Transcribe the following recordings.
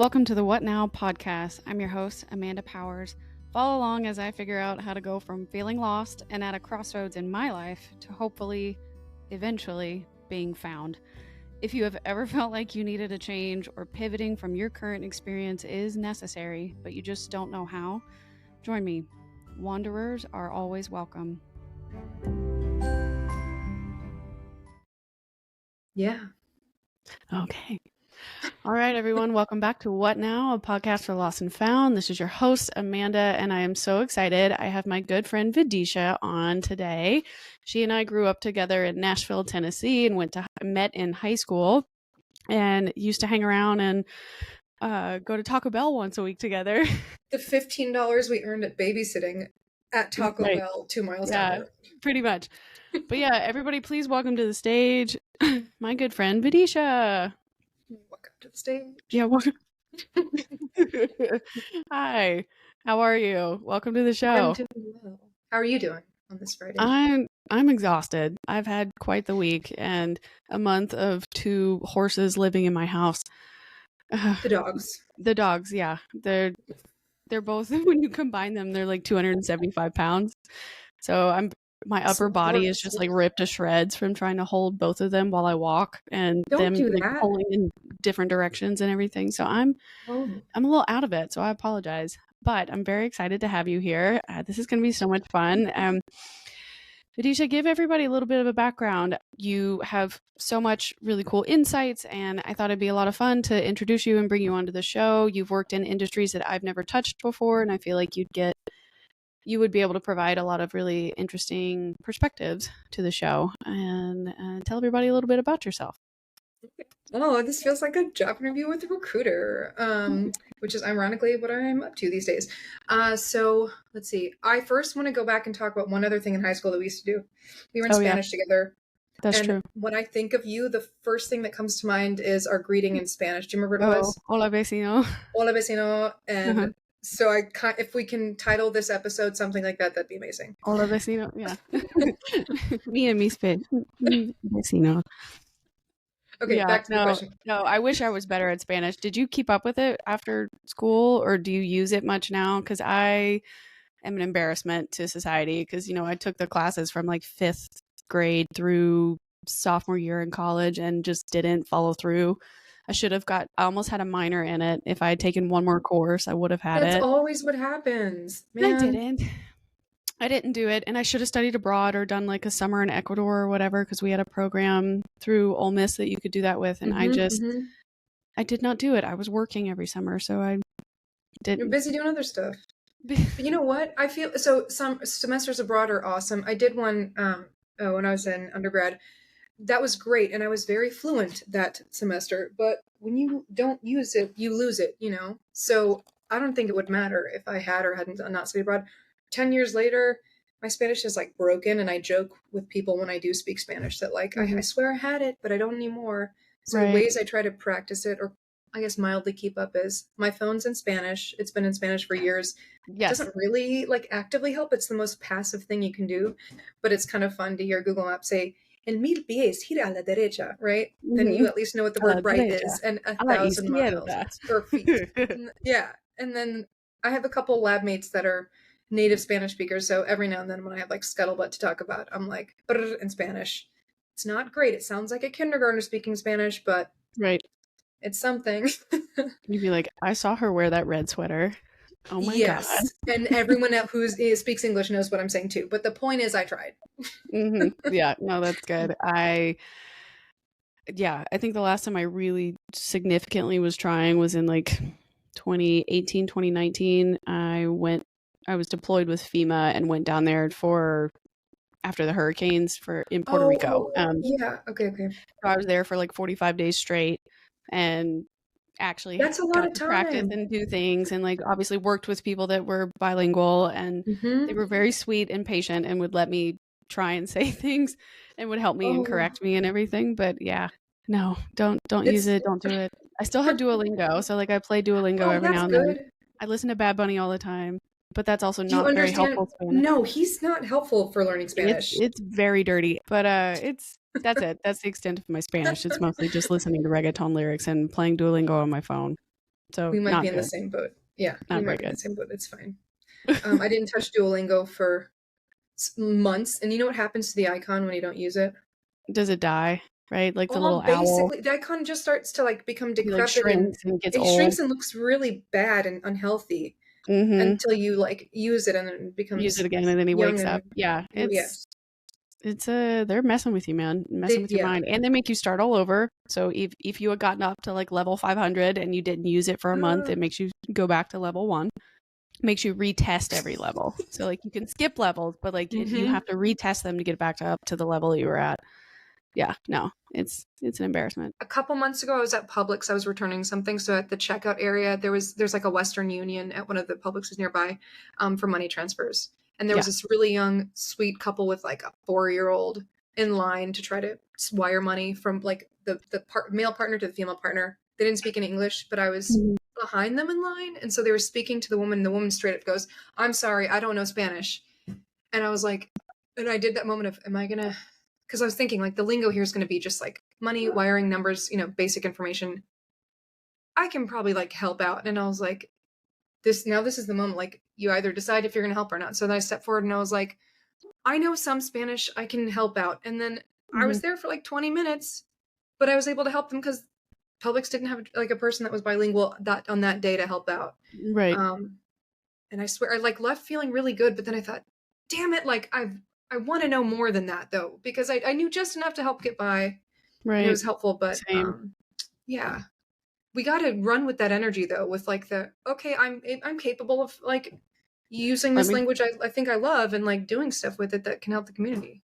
Welcome to the What Now podcast. I'm your host, Amanda Powers. Follow along as I figure out how to go from feeling lost and at a crossroads in my life to hopefully, eventually, being found. If you have ever felt like you needed a change or pivoting from your current experience is necessary, but you just don't know how, join me. Wanderers are always welcome. Yeah. Okay. All right, everyone. Welcome back to What Now, a podcast for Lost and Found. This is your host, Amanda, and I am so excited. I have my good friend Vidisha on today. She and I grew up together in Nashville, Tennessee, and met in high school and used to hang around and go to Taco Bell once a week together. The $15 we earned at babysitting at Taco Right. Bell 2 miles Yeah, down the road. pretty much. But yeah, everybody, please welcome to the stage my good friend Vidisha. Welcome to the stage. Yeah, welcome. Hi, how are you? Welcome to the show. I'm doing well. How are you doing on this Friday? I'm exhausted. I've had quite the week and a month of 2 horses living in my house. The dogs. The dogs, yeah. They're both, when you combine them, they're like 275 pounds. So my upper body is just like ripped to shreds from trying to hold both of them while I walk and Don't do like that. pulling in different directions and everything. So I'm a little out of it, so I apologize. But I'm very excited to have you here. This is going to be so much fun. Vidisha, give everybody a little bit of a background. You have so much really cool insights, and I thought it'd be a lot of fun to introduce you and bring you onto the show. You've worked in industries that I've never touched before, and I feel like you would be able to provide a lot of really interesting perspectives to the show and tell everybody a little bit about yourself. Oh, this feels like a job interview with a recruiter, which is ironically what I'm up to these days. So let's see. I first want to go back and talk about one other thing in high school that we used to do. We were in Spanish together. That's true. When I think of you, the first thing that comes to mind is our greeting in Spanish. Do you remember what it was? Hola, vecino. Hola, vecino. And so if we can title this episode something like that, that'd be amazing. Hola, vecino. Yeah. Me and mis vecino. Okay, yeah, back to the question. No, I wish I was better at Spanish. Did you keep up with it after school, or do you use it much now? Because I am an embarrassment to society because, I took the classes from like 5th grade through sophomore year in college and just didn't follow through. I almost had a minor in it. If I had taken one more course, I would have had it. That's always what happens, man. I didn't do it, and I should have studied abroad or done like a summer in Ecuador or whatever, because we had a program through Ole Miss that you could do that with, and I did not do it. I was working every summer, so I didn't. You're busy doing other stuff. But you know what? I feel so some semesters abroad are awesome. I did one when I was in undergrad. That was great, and I was very fluent that semester. But when you don't use it, you lose it, So I don't think it would matter if I had or hadn't not studied abroad. 10 years later, my Spanish is like broken, and I joke with people when I do speak Spanish that like, I swear I had it, but I don't anymore. So ways I try to practice it, or I guess mildly keep up, is my phone's in Spanish. It's been in Spanish for years. Yes. It doesn't really like actively help. It's the most passive thing you can do, but it's kind of fun to hear Google Maps say, en 1000 pies, gira a la derecha, right? Then you at least know what the word right is, and 1,000 miles or feet. Yeah. And then I have a couple lab mates that are native Spanish speakers, so every now and then when I have like scuttlebutt to talk about, I'm like, in Spanish. It's not great. It sounds like a kindergartner speaking Spanish, but it's something. You'd be like, I saw her wear that red sweater. Oh my God. And everyone who speaks English knows what I'm saying too. But the point is I tried. Yeah, no, that's good. I think the last time I really significantly was trying was in like 2018, 2019. I was deployed with FEMA and went down there after the hurricanes in Puerto Rico. Okay. So I was there for like 45 days straight and actually that's a lot of time. Practice and do things, and like obviously worked with people that were bilingual, and they were very sweet and patient and would let me try and say things and would help me and correct me and everything. But yeah, no, don't use it. Don't do it. I still have Duolingo. So like I play Duolingo every now and then. I listen to Bad Bunny all the time, but that's also not very helpful. Spanish. No, he's not helpful for learning Spanish. It's very dirty, but that's it. That's the extent of my Spanish. It's mostly just listening to reggaeton lyrics and playing Duolingo on my phone. So We might be not in the good. same boat. Yeah, we Not very might be in good. the same boat. It's fine. I didn't touch Duolingo for months, and you know what happens to the icon when you don't use it? Does it die? Right? Like the Well, little owl. basically, the icon just starts to like become He like decrepit, and shrinks and gets it old. shrinks and looks really bad and unhealthy Mm-hmm. until you like use it, and then it Use it becomes again and then he young wakes and up. Yeah. yes, They're messing with you, man. Messing with your yeah. mind. And they make you start all over. So if you had gotten up to like level 500 and you didn't use it for a month, it makes you go back to level 1. Makes you retest every level. So like you can skip levels, but like you have to retest them to get back to up to the level you were at. Yeah, no. It's an embarrassment. A couple months ago, I was at Publix. I was returning something, so at the checkout area, there's like a Western Union at one of the Publixes nearby, for money transfers. And there was this really young, sweet couple with like a 4-year-old in line to try to wire money from like the male partner to the female partner. They didn't speak any English, but I was behind them in line, and so they were speaking to the woman. And the woman straight up goes, "I'm sorry, I don't know Spanish." And I was like, and I did that moment of, am I gonna? Because I was thinking like the lingo here is going to be just like money, wiring, numbers, basic information. I can probably like help out. And I was like, this is the moment. Like you either decide if you're going to help or not. So then I stepped forward and I was like, I know some Spanish. I can help out. And then I was there for like 20 minutes, but I was able to help them because Publix didn't have like a person that was bilingual on that day to help out. Right. And I swear I like left feeling really good, but then I thought, damn it, like I want to know more than that though, because I knew just enough to help get by. Right. And it was helpful, but Same. yeah. We got to run with that energy though, with like okay, I'm capable of like using this language I think I love and like doing stuff with it that can help the community.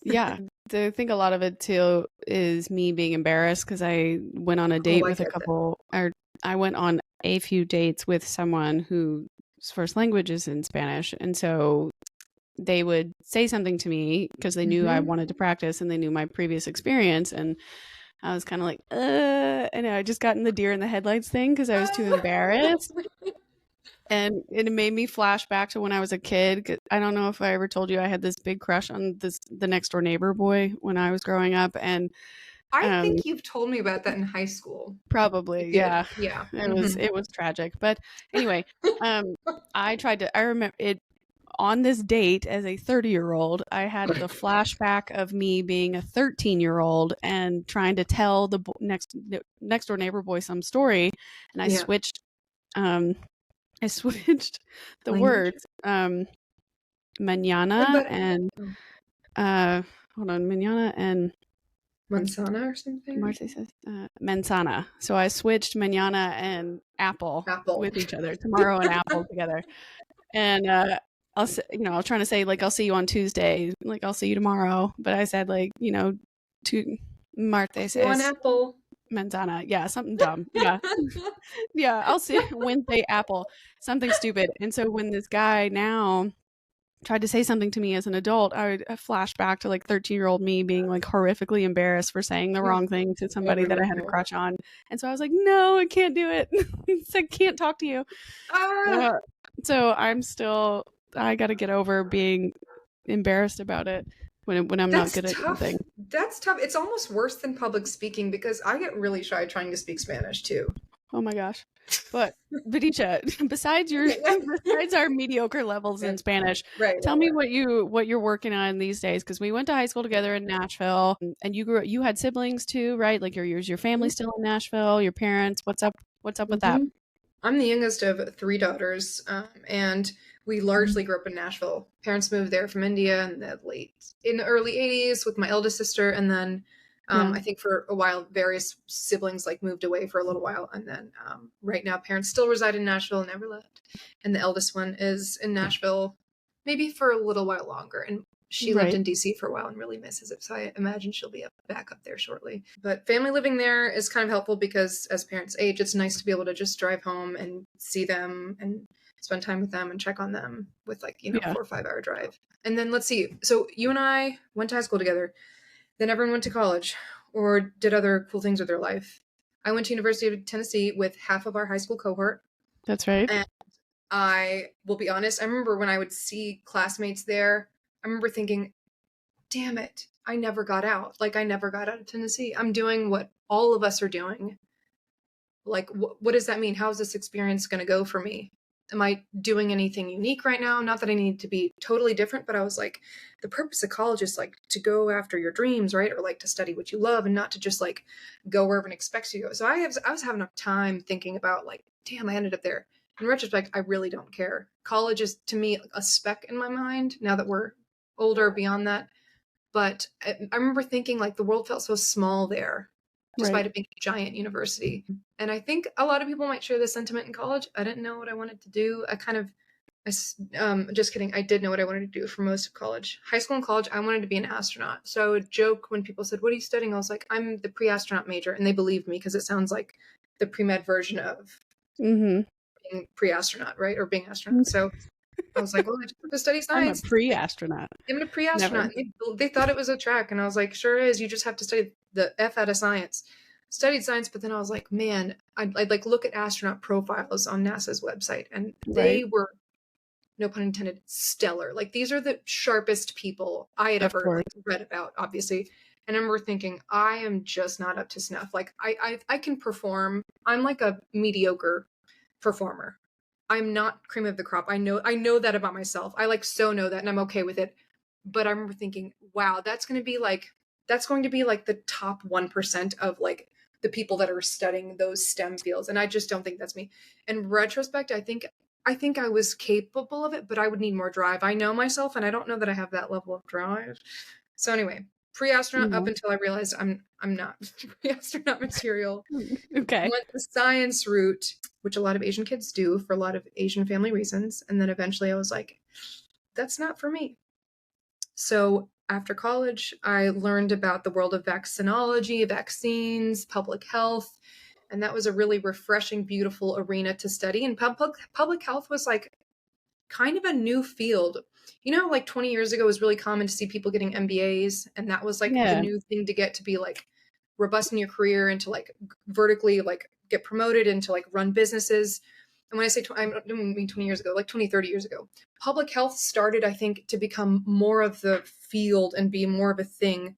Yeah. I think a lot of it too is me being embarrassed because I went on a date with a couple, or I went on a few dates with someone whose first language is in Spanish. And so they would say something to me because they knew I wanted to practice and they knew my previous experience. And I was kind of like, and I just got in the deer in the headlights thing because I was too embarrassed. And it made me flash back to when I was a kid. I don't know if I ever told you I had this big crush on the next door neighbor boy when I was growing up. And I think you've told me about that in high school. Probably, yeah. Yeah. It was tragic. But anyway, I remember it on this date as a 30-year-old. I had the flashback of me being a 13-year-old and trying to tell the next door neighbor boy some story, and I switched the words mañana and hold on, mañana and manzana or something. Marcy says manzana. So I switched mañana and apple with each other. Tomorrow and apple together. And I was trying to say like I'll see you on Tuesday, like I'll see you tomorrow, but I said like to martes es apple manzana. Yeah, something dumb. Yeah. Yeah, I'll see Wednesday apple, something stupid. And so when this guy now tried to say something to me as an adult, I would flash back to like 13-year-old me being like horrifically embarrassed for saying the wrong thing to somebody that I had a crush on. And so I was like, no, I can't do it. I can't talk to you. So I got to get over being embarrassed about it when I'm not good at something. That's tough. It's almost worse than public speaking because I get really shy trying to speak Spanish too. Oh my gosh. But Vidisha, besides our mediocre levels in Spanish, tell me what you're working on these days, because we went to high school together in Nashville, and you had siblings too, right? Like your family still in Nashville, your parents. What's up with that? I'm the youngest of 3 daughters, and we largely grew up in Nashville. Parents moved there from India in the early 80s with my eldest sister, and then I think for a while various siblings like moved away for a little while, and then right now parents still reside in Nashville and never left. And the eldest one is in Nashville maybe for a little while longer, and she lived in DC for a while and really misses it, so I imagine she'll be back up there shortly. But family living there is kind of helpful because as parents age, it's nice to be able to just drive home and see them and spend time with them and check on them with 4 or 5 hour drive. And then let's see, so you and I went to high school together, then everyone went to college or did other cool things with their life. I went to University of Tennessee with half of our high school cohort. That's right. And I will be honest, I remember when I would see classmates there, I remember thinking, damn it, I never got out. I never got out of Tennessee. I'm doing what all of us are doing. Like, what does that mean? How's this experience going to go for me? Am I doing anything unique right now? Not that I need to be totally different, but I was like, the purpose of college is like to go after your dreams, right? Or like to study what you love and not to just like go where everyone expects you to go. So I was having a time thinking about like, damn, I ended up there. In retrospect, I really don't care. College is to me a speck in my mind now that we're older beyond that. But I remember thinking like the world felt so small there, despite it being a giant university. And I think a lot of people might share this sentiment in college. I didn't know what I wanted to do. Just kidding. I did know what I wanted to do for most of college. High school and college, I wanted to be an astronaut. So I would joke when people said, what are you studying? I was like, I'm the pre-astronaut major. And they believed me because it sounds like the pre-med version of being pre-astronaut, right? Or being astronaut. So I was like, well, I just have to study science. I'm a pre-astronaut. I'm a pre-astronaut. They thought it was a track. And I was like, sure is. You just have to study the F out of science. Studied science, but then I was like, man, I'd like look at astronaut profiles on NASA's website. And they were, no pun intended, stellar. Like these are the sharpest people I had ever read about, obviously. And I remember thinking, I am just not up to snuff. Like I can perform. I'm like a mediocre performer. I'm not cream of the crop. I know that about myself. I like so know that and I'm okay with it. But I remember thinking, wow, that's going to be like the top 1% of like the people that are studying those STEM fields. And I just don't think that's me. In retrospect, I think I was capable of it, but I would need more drive. I know myself and I don't know that I have that level of drive. So anyway, pre-astronaut up until I realized I'm not pre-astronaut material. Okay. Went the science route, which a lot of Asian kids do for a lot of Asian family reasons. And then eventually I was like, that's not for me. So after college, I learned about the world of vaccinology, vaccines, public health. And that was a really refreshing, beautiful arena to study. And public health was like kind of a new field. You know, like 20 years ago, it was really common to see people getting MBAs. And that was like the new thing to get to be like robust in your career and to like vertically like get promoted and to like run businesses. And when I say, I don't mean 20 years ago, like 20, 30 years ago, public health started, I think, to become more of the field and be more of a thing.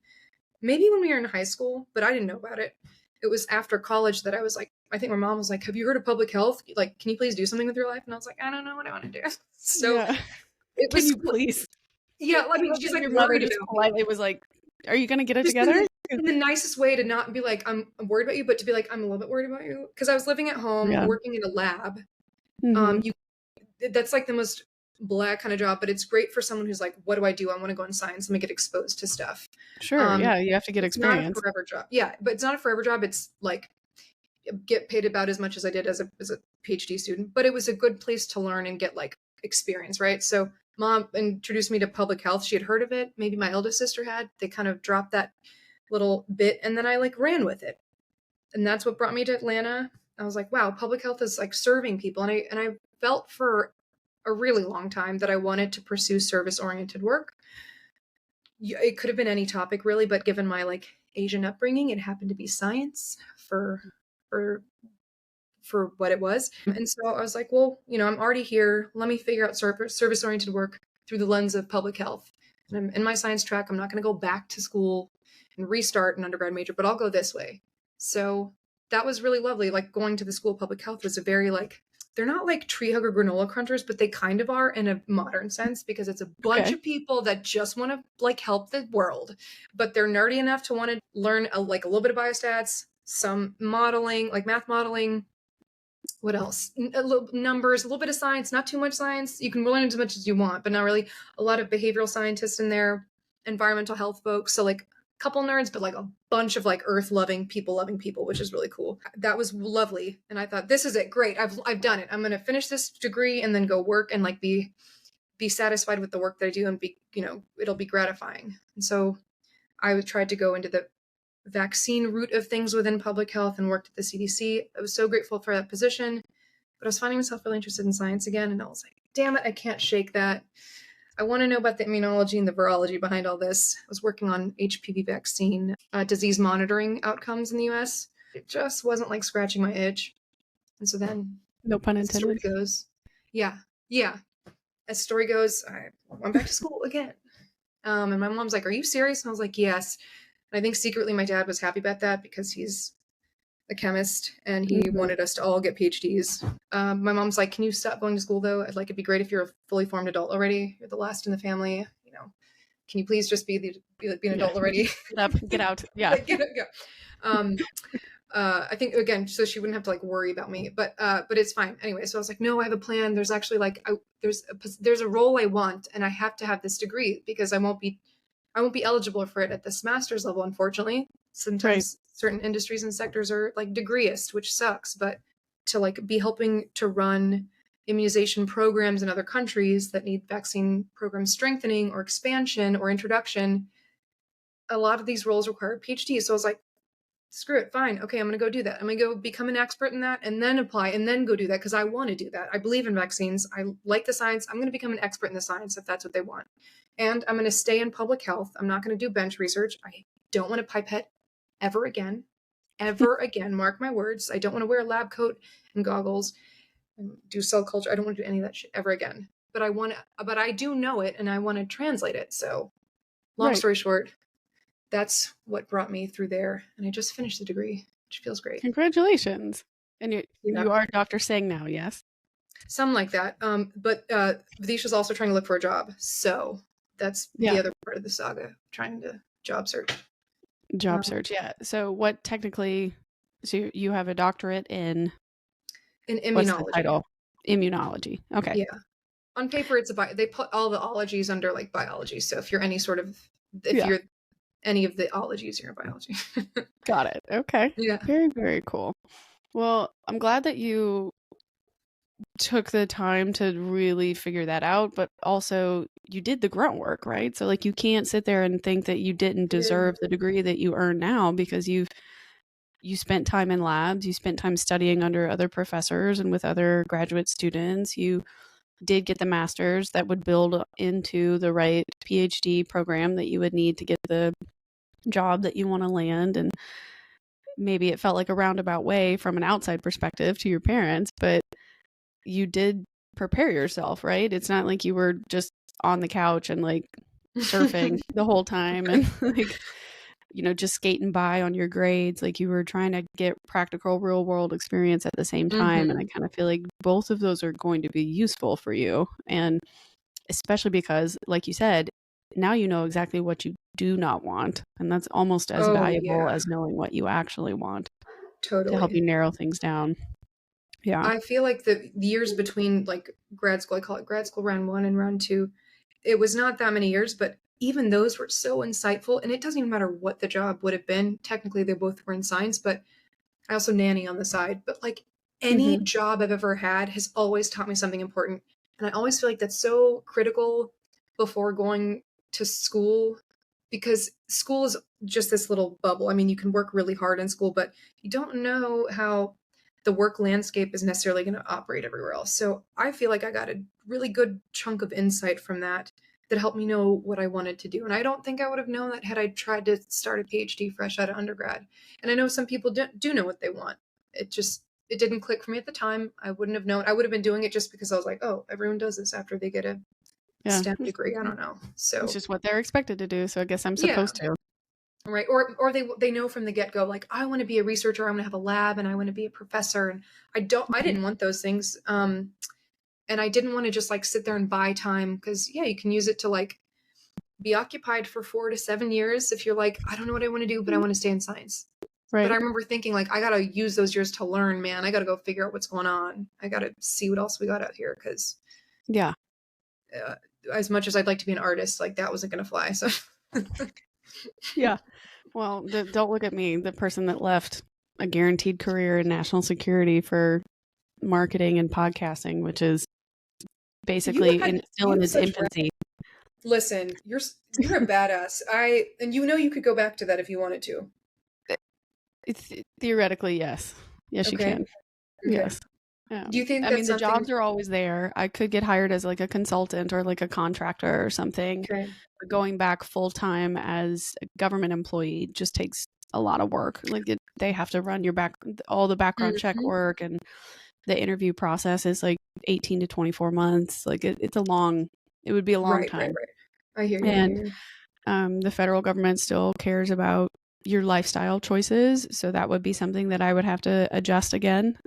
Maybe when we were in high school, but I didn't know about it. It was after college that I was like, I think my mom was like, have you heard of public health? Like, can you please do something with your life? And I was like, I don't know what I want to do. So it was, can you please? Yeah, I mean, she's like your mother worried just about politely was like, are you going to get it together? In the nicest way to not be like, I'm worried about you, but to be like, I'm a little bit worried about you. Because I was living at home, working in a lab. That's like the most black kind of job, but it's great for someone who's like, what do? I want to go in science. Let me get exposed to stuff. Sure. You have to get experience. It's not a forever job. Yeah, but it's not a forever job. It's like get paid about as much as I did as a PhD student, but it was a good place to learn and get like experience, right? So mom introduced me to public health. She had heard of it. Maybe my eldest sister had. They kind of dropped that little bit and then I like ran with it. And that's what brought me to Atlanta. I was like, wow, public health is like serving people. And I felt for a really long time that I wanted to pursue service-oriented work. It could have been any topic really, but given my like Asian upbringing, it happened to be science for what it was. And so I was like, well, you know, I'm already here. Let me figure out service-oriented work through the lens of public health. And I'm in my science track. I'm not going to go back to school and restart an undergrad major, but I'll go this way. So that was really lovely. Like going to the School of Public Health was a very like, they're not like tree hugger granola crunchers, but they kind of are in a modern sense because it's a bunch of people that just want to like help the world, but they're nerdy enough to want to learn a little bit of biostats, some modeling, like math modeling. What else? A little numbers, a little bit of science, not too much science. You can learn as much as you want, but not really. A lot of behavioral scientists in there, environmental health folks. So like a couple nerds, but like a bunch of like earth loving people, which is really cool. That was lovely. And I thought, this is it. Great. I've done it. I'm going to finish this degree and then go work and like be satisfied with the work that I do and be, you know, it'll be gratifying. And so I tried to go into the vaccine route of things within public health and worked at the CDC. I was so grateful for that position, but I was finding myself really interested in science again. And I was like, damn it, I can't shake that. I want to know about the immunology and the virology behind all this. I was working on HPV vaccine disease monitoring outcomes in the US. It just wasn't like scratching my itch. And so then, no pun intended. As story goes, as story goes, I went back to school again. And my mom's like, are you serious? And I was like, yes. And I think secretly my dad was happy about that because he's a chemist, and he wanted us to all get PhDs. My mom's like, "Can you stop going to school though? It'd be great if you're a fully formed adult already. You're the last in the family. Can you please just be an adult already? Get up, get out. Yeah. Get up, go." I think again, so she wouldn't have to worry about me, but it's fine anyway. So I was like, no, I have a plan. There's actually there's a role I want, and I have to have this degree because I won't be eligible for it at this master's level, unfortunately. Sometimes certain industries and sectors are degreeist, which sucks, but to be helping to run immunization programs in other countries that need vaccine program strengthening or expansion or introduction, a lot of these roles require a PhD. So I was like, screw it, fine, okay, I'm gonna go do that. I'm gonna go become an expert in that and then apply and then go do that because I want to do that. I believe in vaccines. I like the science. I'm gonna become an expert in the science if that's what they want. And I'm gonna stay in public health. I'm not gonna do bench research. I don't want a pipette ever again. Ever again. Mark my words. I don't want to wear a lab coat and goggles and do cell culture. I don't want to do any of that shit ever again. But I do know it and I want to translate it. So long story short, that's what brought me through there. And I just finished the degree, which feels great. Congratulations. And you are Dr. Singh now, yes? Something like that. But Vidisha's also trying to look for a job. So that's the other part of the saga, trying to job search. Yeah. So what technically, so you have a doctorate in immunology. What's the title? Immunology. Okay. Yeah. On paper, they put all the ologies under biology. So if you're you're any of the ologies, you're in biology. Got it. Okay. Yeah. Very, very cool. Well, I'm glad that you took the time to really figure that out, but also you did the grunt work, right? So you can't sit there and think that you didn't deserve the degree that you earn now because you spent time in labs, you spent time studying under other professors and with other graduate students. You did get the master's that would build into the right PhD program that you would need to get the job that you want to land. And maybe it felt like a roundabout way from an outside perspective to your parents, but you did prepare yourself, right? It's not like you were just on the couch and surfing the whole time and just skating by on your grades. You were trying to get practical real world experience at the same time. Mm-hmm. And I kind of feel like both of those are going to be useful for you. And especially because, like you said, now you know exactly what you do not want. And that's almost as valuable as knowing what you actually want. Totally. To help you narrow things down. Yeah. I feel like the years between grad school, I call it grad school round 1 and round 2, it was not that many years, but even those were so insightful. And it doesn't even matter what the job would have been. Technically, they both were in science, but I also nanny on the side. But any job I've ever had has always taught me something important. And I always feel like that's so critical before going to school, because school is just this little bubble. I mean, you can work really hard in school, but you don't know how the work landscape is necessarily going to operate everywhere else. So I feel like I got a really good chunk of insight from that helped me know what I wanted to do. And I don't think I would have known that had I tried to start a PhD fresh out of undergrad. And I know some people do know what they want. It didn't click for me at the time. I wouldn't have known. I would have been doing it just because I was like, oh, everyone does this after they get a STEM degree. I don't know. So it's just what they're expected to do. So I guess I'm supposed to. Right. Or they know from the get-go, I want to be a researcher, I want to have a lab, and I want to be a professor. And I didn't want those things. And I didn't want to just sit there and buy time, because you can use it to be occupied for 4 to 7 years if you're I don't know what I want to do, but I want to stay in science. Right. But I remember thinking I got to use those years to learn, man. I got to go figure out what's going on. I got to see what else we got out here, because as much as I'd like to be an artist, that wasn't going to fly. So yeah. Well, don't look at me, the person that left a guaranteed career in national security for marketing and podcasting, which is basically still in its infancy. Listen, you're a badass. And you could go back to that if you wanted to. It's theoretically, yes. Yes, you can. Okay. Yes. Yeah. Do you think the jobs are always there. I could get hired as a consultant or a contractor or something. Okay. But going back full time as a government employee just takes a lot of work. They have to run all the background check work, and the interview process is 18 to 24 months. It's it would be a long time. Right. I hear you. And the federal government still cares about your lifestyle choices. So that would be something that I would have to adjust again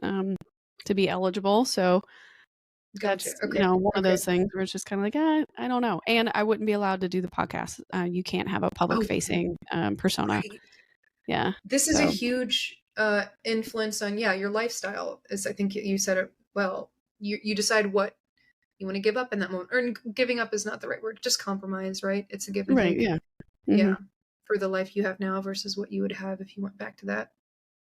to be eligible. So Gotcha. that's, Okay. one of Okay. those things where it's just kind of like, I don't know. And I wouldn't be allowed to do the podcast. You can't have a public facing persona. Right. Yeah. This is a So huge influence on, your lifestyle. As I think you said it well. You decide what you want to give up in that moment. Or giving up is not the right word. Just compromise, right? It's a give and right. take. Yeah. Yeah. For the life you have now versus what you would have if you went back to that.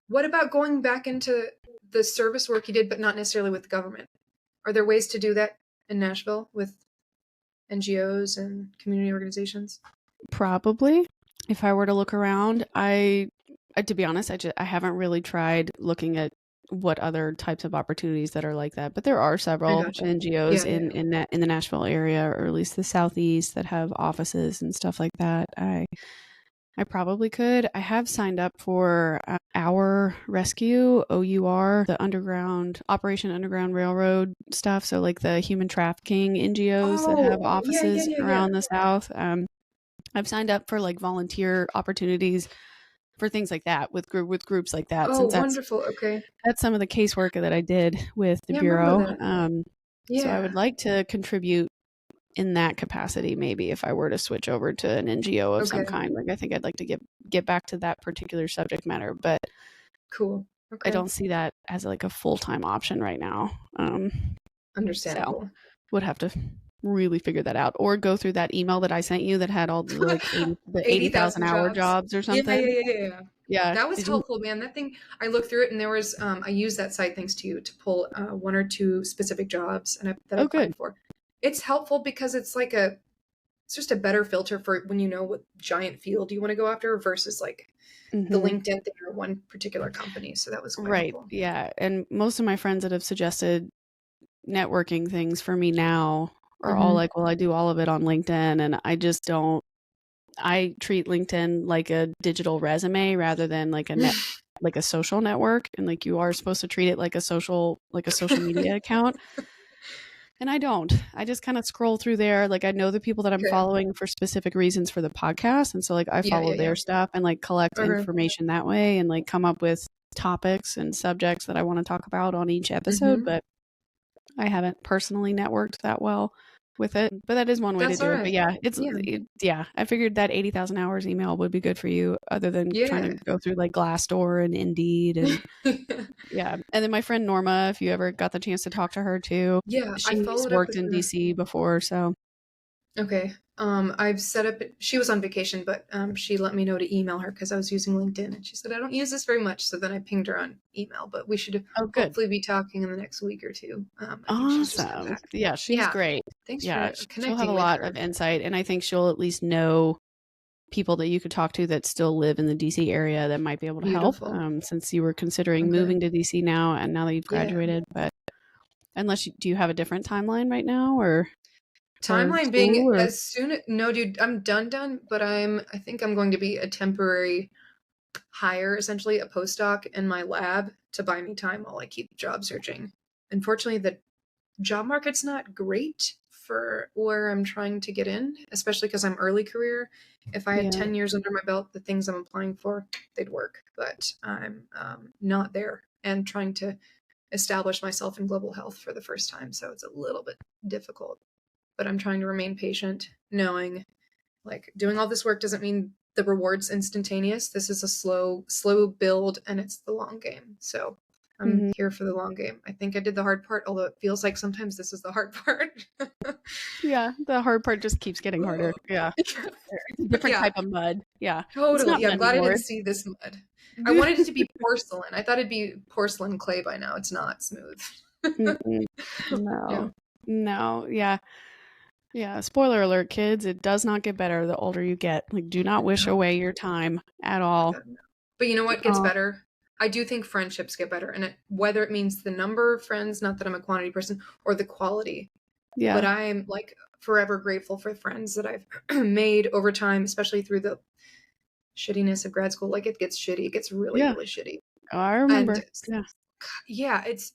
What about going back into the service work you did, but not necessarily with the government? Are there ways to do that in Nashville with NGOs and community organizations? Probably. If I were to look around, to be honest, I haven't really tried looking at what other types of opportunities that are like that. But there are I several gotcha. NGOs Yeah. in the Nashville area, or at least the Southeast, that have offices and stuff like that. I probably could. I have signed up for Our Rescue, OUR, the Operation Underground Railroad stuff. So like the human trafficking NGOs that have Oh, yeah, yeah, offices yeah, yeah. around the South. I've signed up for like volunteer opportunities for things like that with groups like that, Oh, since that's wonderful. Okay. some of the casework that I did with the Yeah, I remember Bureau. that. So I Yeah. would like to contribute in that capacity, maybe if I were to switch over to an NGO of some Okay. kind. Like I think I'd like to get back to that particular subject matter, but Cool. I Okay. don't see that as like a full-time option right now. So Understandable. would have to really figure that out, or go through that email that I sent you that had all the like 80,000 80,000 hour jobs. jobs or Yeah, yeah, something. yeah, yeah, yeah. Yeah. That was Did you? helpful, man. That thing, I looked through it and there was, I used that site thanks to you to pull one or two specific jobs that I Oh, good. applied for. It's helpful because it's just a better filter for when you know what giant field you want to go after versus like the Mm-hmm. LinkedIn thing or one particular company. So that was quite Right. helpful. Yeah. And most of my friends that have suggested networking things for me now are all Mm-hmm. like, well, I do all of it on LinkedIn, and I just don't. I treat LinkedIn like a digital resume rather than like like a social network, and like you are supposed to treat it like a social media account. And I don't. I just kind of scroll through there. Like I know the people that I'm Okay. following for specific reasons for the podcast, and so like I Yeah, follow yeah, yeah. their stuff and like collect Okay. information that way, and like come up with topics and subjects that I want to talk about on each episode. Mm-hmm. But I haven't personally networked that well with it, but that is one way to That's all do it. But right. yeah, Yeah. I figured that 80,000 hours email would be good for you, other than trying to Yeah. go through like Glassdoor and Indeed. And yeah. And then my friend Norma, if you ever got the chance to talk to her too, Yeah, I she's followed up worked with in her. DC before. So Okay. I've set up. She was on vacation, but she let me know to email her because I was using LinkedIn, and she said I don't use this very much. So then I pinged her on email. But we should oh, good. hopefully be talking in the next week or two. I think she's just come Awesome. back. Yeah, she's Yeah. great. Thanks Yeah, for she'll have a connecting with lot her. of insight, and I think she'll at least know people that you could talk to that still live in the DC area that might be able to help, Beautiful. since you were considering Okay. moving to DC now, and now that you've Yeah. graduated. But do you have a different timeline right now, or for Timeline being school, or? as soon. No, dude, I'm done. But I think I'm going to be a temporary hire, essentially a postdoc in my lab to buy me time while I keep job searching. Unfortunately, the job market's not great for where I'm trying to get in, especially because I'm early career. If I had Yeah. 10 years under my belt, the things I'm applying for, they'd work. But I'm not there and trying to establish myself in global health for the first time. So it's a little bit difficult. But I'm trying to remain patient, knowing like doing all this work doesn't mean the reward's instantaneous. This is a slow build and it's the long game. So I'm Mhm. here for the long game. I think I did the hard part, although it feels like sometimes this is the hard part. Yeah, the hard part just keeps getting harder. Yeah. It's a But different yeah, type of mud. Yeah. It's totally. not Yeah, I'm mud glad I anymore. didn't see this mud. I wanted it to be porcelain. I thought it'd be porcelain clay by now. It's not smooth. Mm-mm. Yeah. No. No. Yeah. Yeah. Spoiler alert, kids. It does not get better the older you get. Like, do not wish No. away your time at Oh my all. God, no. But you know what gets Oh, better? I do think friendships get better, and whether it means the number of friends, not that I'm a quantity person, or the quality. But yeah. I'm like forever grateful for friends that I've made over time, especially through the shittiness of grad school. Like it gets shitty, it gets really, Yeah. really shitty. Oh, I And remember. Yeah. yeah, it's.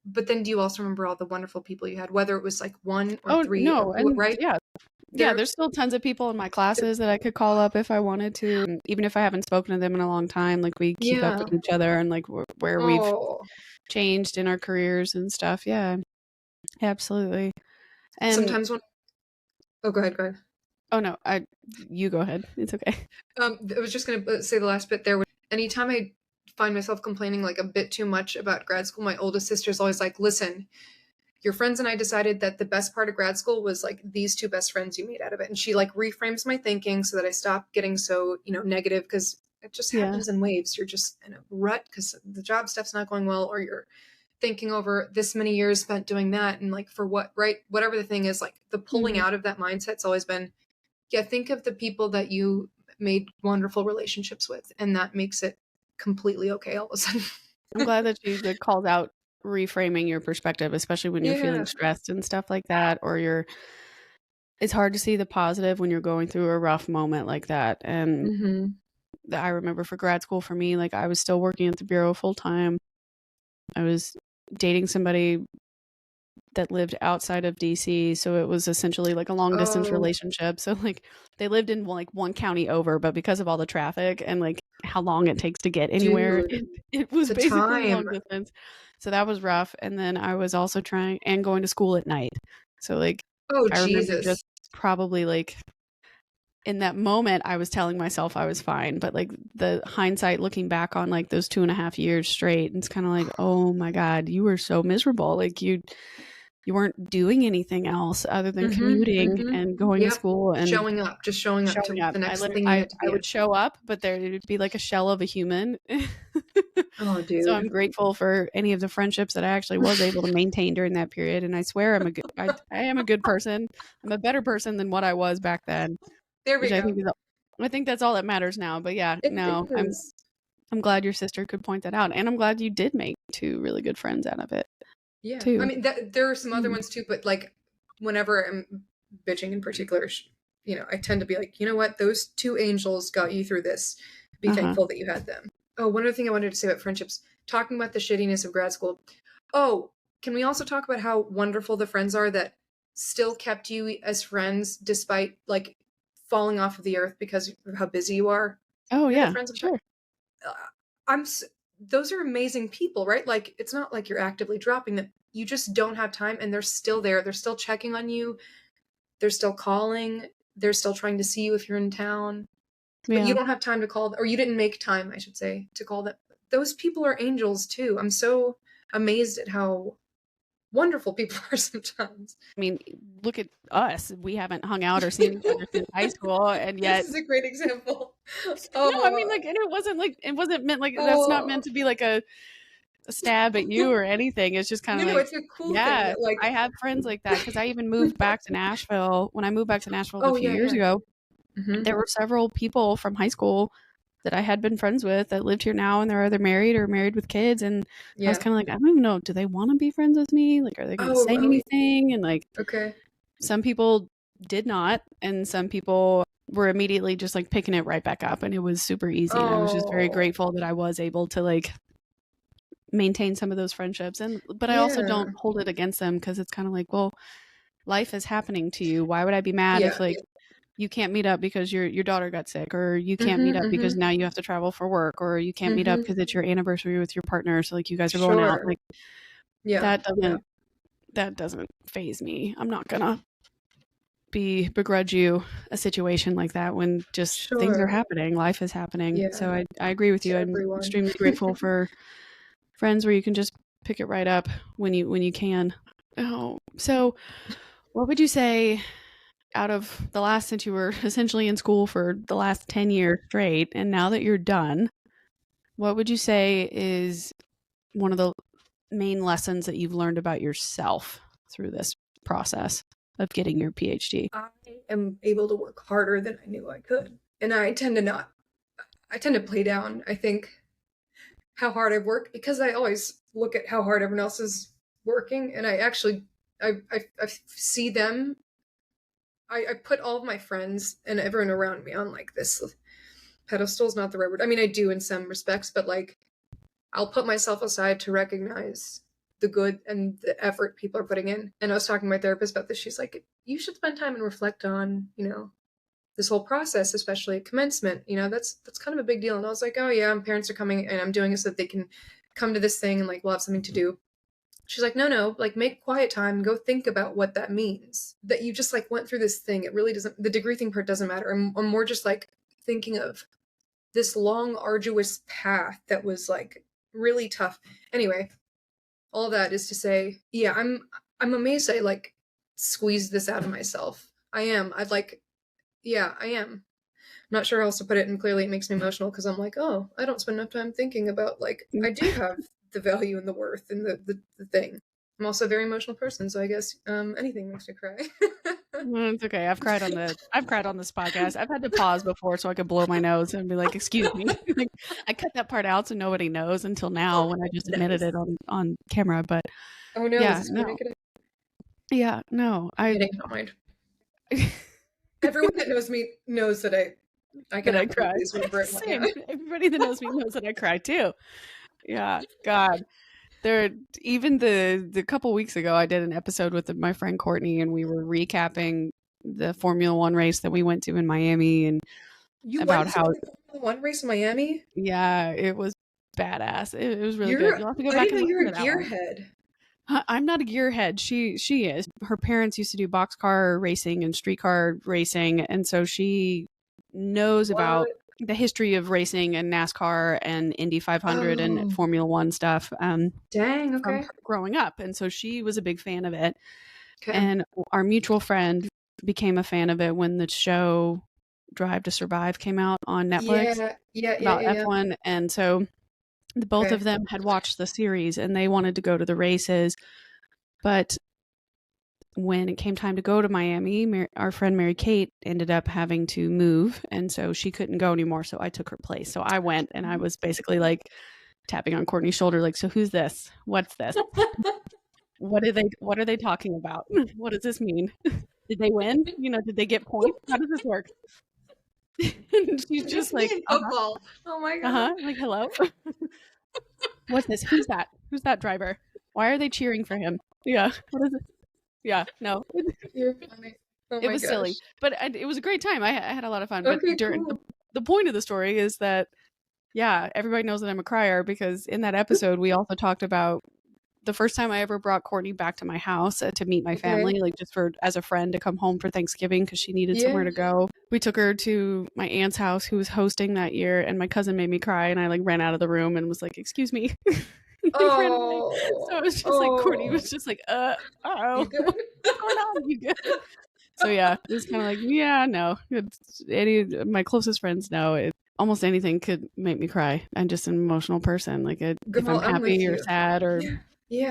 But then, do you also remember all the wonderful people you had, whether it was like one or Oh, three or no. And right? yeah. Yeah, there's still tons of people in my classes that I could call up if I wanted to. And even if I haven't spoken to them in a long time, like we keep up with each other and like where we've changed in our careers and stuff. Yeah, absolutely. And sometimes when, oh, go ahead. Oh no, you go ahead. It's okay. I was just going to say the last bit there. Anytime I find myself complaining like a bit too much about grad school, my oldest sister is always like, listen, your friends and I decided that the best part of grad school was like these two best friends you made out of it. And she like reframes my thinking so that I stop getting so, negative, because it just happens in waves. You're just in a rut because the job stuff's not going well, or you're thinking over this many years spent doing that. And like, for what, right? Whatever the thing is, like the pulling out of that mindset's always been, think of the people that you made wonderful relationships with, and that makes it completely okay all of a sudden. I'm glad that you called out reframing your perspective, especially when you're feeling stressed and stuff like that, or it's hard to see the positive when you're going through a rough moment like that. And I remember for grad school, for me, like I was still working at the Bureau full time. I was dating somebody that lived outside of DC, so it was essentially like a long distance relationship. So like they lived in like one county over, but because of all the traffic and like how long it takes to get anywhere, it was basically long distance. So that was rough. And then I was also going to school at night. So like I remember just probably like in that moment I was telling myself I was fine, but like the hindsight looking back on like those 2.5 years straight, it's kind of like, oh my God, you were so miserable. Like you weren't doing anything else other than commuting and going to school and showing up to the next thing you had to be. I would show up, but there would be like a shell of a human. Oh, dude. So I'm grateful for any of the friendships that I actually was able to maintain during that period. And I swear I am a good person. I'm a better person than what I was back then. There we go. I think that's all that matters now. But yeah, I'm glad your sister could point that out. And I'm glad you did make 2 really good friends out of it. Yeah. Too. I mean, there are some other ones too, but like whenever I'm bitching in particular, I tend to be like, you know what? Those 2 angels got you through this. Be thankful that you had them. Oh, one other thing I wanted to say about friendships, talking about the shittiness of grad school. Oh, can we also talk about how wonderful the friends are that still kept you as friends despite like falling off of the earth because of how busy you are? Oh, yeah, sure. Those are amazing people, right? Like, it's not like you're actively dropping them. You just don't have time, and they're still there. They're still checking on you. They're still calling. They're still trying to see you if you're in town. But you don't have time to call, or you didn't make time, I should say, to call them. Those people are angels, too. I'm so amazed at how wonderful people are sometimes. I mean, look at us. We haven't hung out or seen each other since high school, and yet this is a great example. No, I mean, like, and it wasn't meant like that's not meant to be like a stab at you or anything. It's just kind of like, it's a cool thing. Like, I have friends like that because I even moved back to Nashville. When I moved back to Nashville a few years ago, there were several people from high school that I had been friends with that lived here now, and they're either married or married with kids. And I was kind of like, I don't even know, do they want to be friends with me? Like, are they going to say anything? And like, some people did not, and some people were immediately just like picking it right back up, and it was super easy. And I was just very grateful that I was able to like maintain some of those friendships. But I also don't hold it against them, because it's kind of like, well, life is happening to you. Why would I be mad if like you can't meet up because your daughter got sick, or you can't meet up because now you have to travel for work, or you can't meet up because it's your anniversary with your partner, so like you guys are going out. Like that doesn't faze me. I'm not gonna begrudge you a situation like that when just things are happening. Life is happening. So I agree with you. I'm extremely grateful for friends where you can just pick it right up when you can. Oh, so what would you say, out of the last, since you were essentially in school for the last 10 years straight, and now that you're done, what would you say is one of the main lessons that you've learned about yourself through this process of getting your PhD? I am able to work harder than I knew I could. And I tend to play down, I think, how hard I've worked, because I always look at how hard everyone else is working. And I see them. I put all of my friends and everyone around me on like this pedestal is not the right word. I mean, I do in some respects, but like I'll put myself aside to recognize the good and the effort people are putting in. And I was talking to my therapist about this. She's like, you should spend time and reflect on, this whole process, especially at commencement. That's kind of a big deal. And I was like, oh yeah, parents are coming and I'm doing it so that they can come to this thing and like we'll have something to do. She's like, no, like make quiet time and go think about what that means. That you just like went through this thing. It really doesn't, the degree thing part doesn't matter. I'm more just like thinking of this long, arduous path that was like really tough. Anyway, all that is to say, yeah, I'm amazed I like squeezed this out of myself. I am. I am. I'm not sure how else to put it, and clearly it makes me emotional because I'm like, oh, I don't spend enough time thinking about like I do have the value and the worth and the thing. I'm also a very emotional person, so I guess anything makes me cry. It's okay. I've cried on this podcast. I've had to pause before so I could blow my nose and be like, "Excuse me." Like, I cut that part out so nobody knows until now when I just admitted it on camera. But oh no, yeah, this is no. Yeah, no, I don't mind. Everyone that knows me knows that I cannot cry. Same. Everybody that knows me knows that I cry too. Yeah, God. Even the couple weeks ago, I did an episode with my friend Courtney, and we were recapping the Formula One race that we went to in Miami, and about how the Formula One race in Miami. Yeah, it was badass. It was really good. You'll have to go back and listen to that. You're a gearhead. I'm not a gearhead. She is. Her parents used to do boxcar racing and streetcar racing, and so she knows about the history of racing and NASCAR and Indy 500 and Formula One stuff. Dang, okay. From growing up, and so she was a big fan of it. Okay. And our mutual friend became a fan of it when the show Drive to Survive came out on Netflix. About F1, and so the both of them had watched the series and they wanted to go to the races, but when it came time to go to Miami, our friend Mary Kate ended up having to move, and so she couldn't go anymore, so I took her place. So I went, and I was basically like tapping on Courtney's shoulder like, so who's this? What's this? What are they talking about? What does this mean? Did they win? Did they get points? How does this work? And she's just like, football. Oh my god. Like, hello. What's this? Who's that driver? Why are they cheering for him? Yeah. What is it? Yeah. No. You're funny. Oh it was gosh. silly, but it was a great time. I had a lot of fun. But cool. The point of the story is that, yeah, everybody knows that I'm a crier because in that episode we also talked about the first time I ever brought Courtney back to my house to meet my family, like just as a friend to come home for Thanksgiving because she needed somewhere to go. We took her to my aunt's house who was hosting that year, and my cousin made me cry, and I like ran out of the room and was like, "Excuse me." So it was just like Courtney was just like, what's going on? You good? So yeah, it was kind of like, yeah, no. My closest friends know almost anything could make me cry. I'm just an emotional person. Like if I'm happy or sad or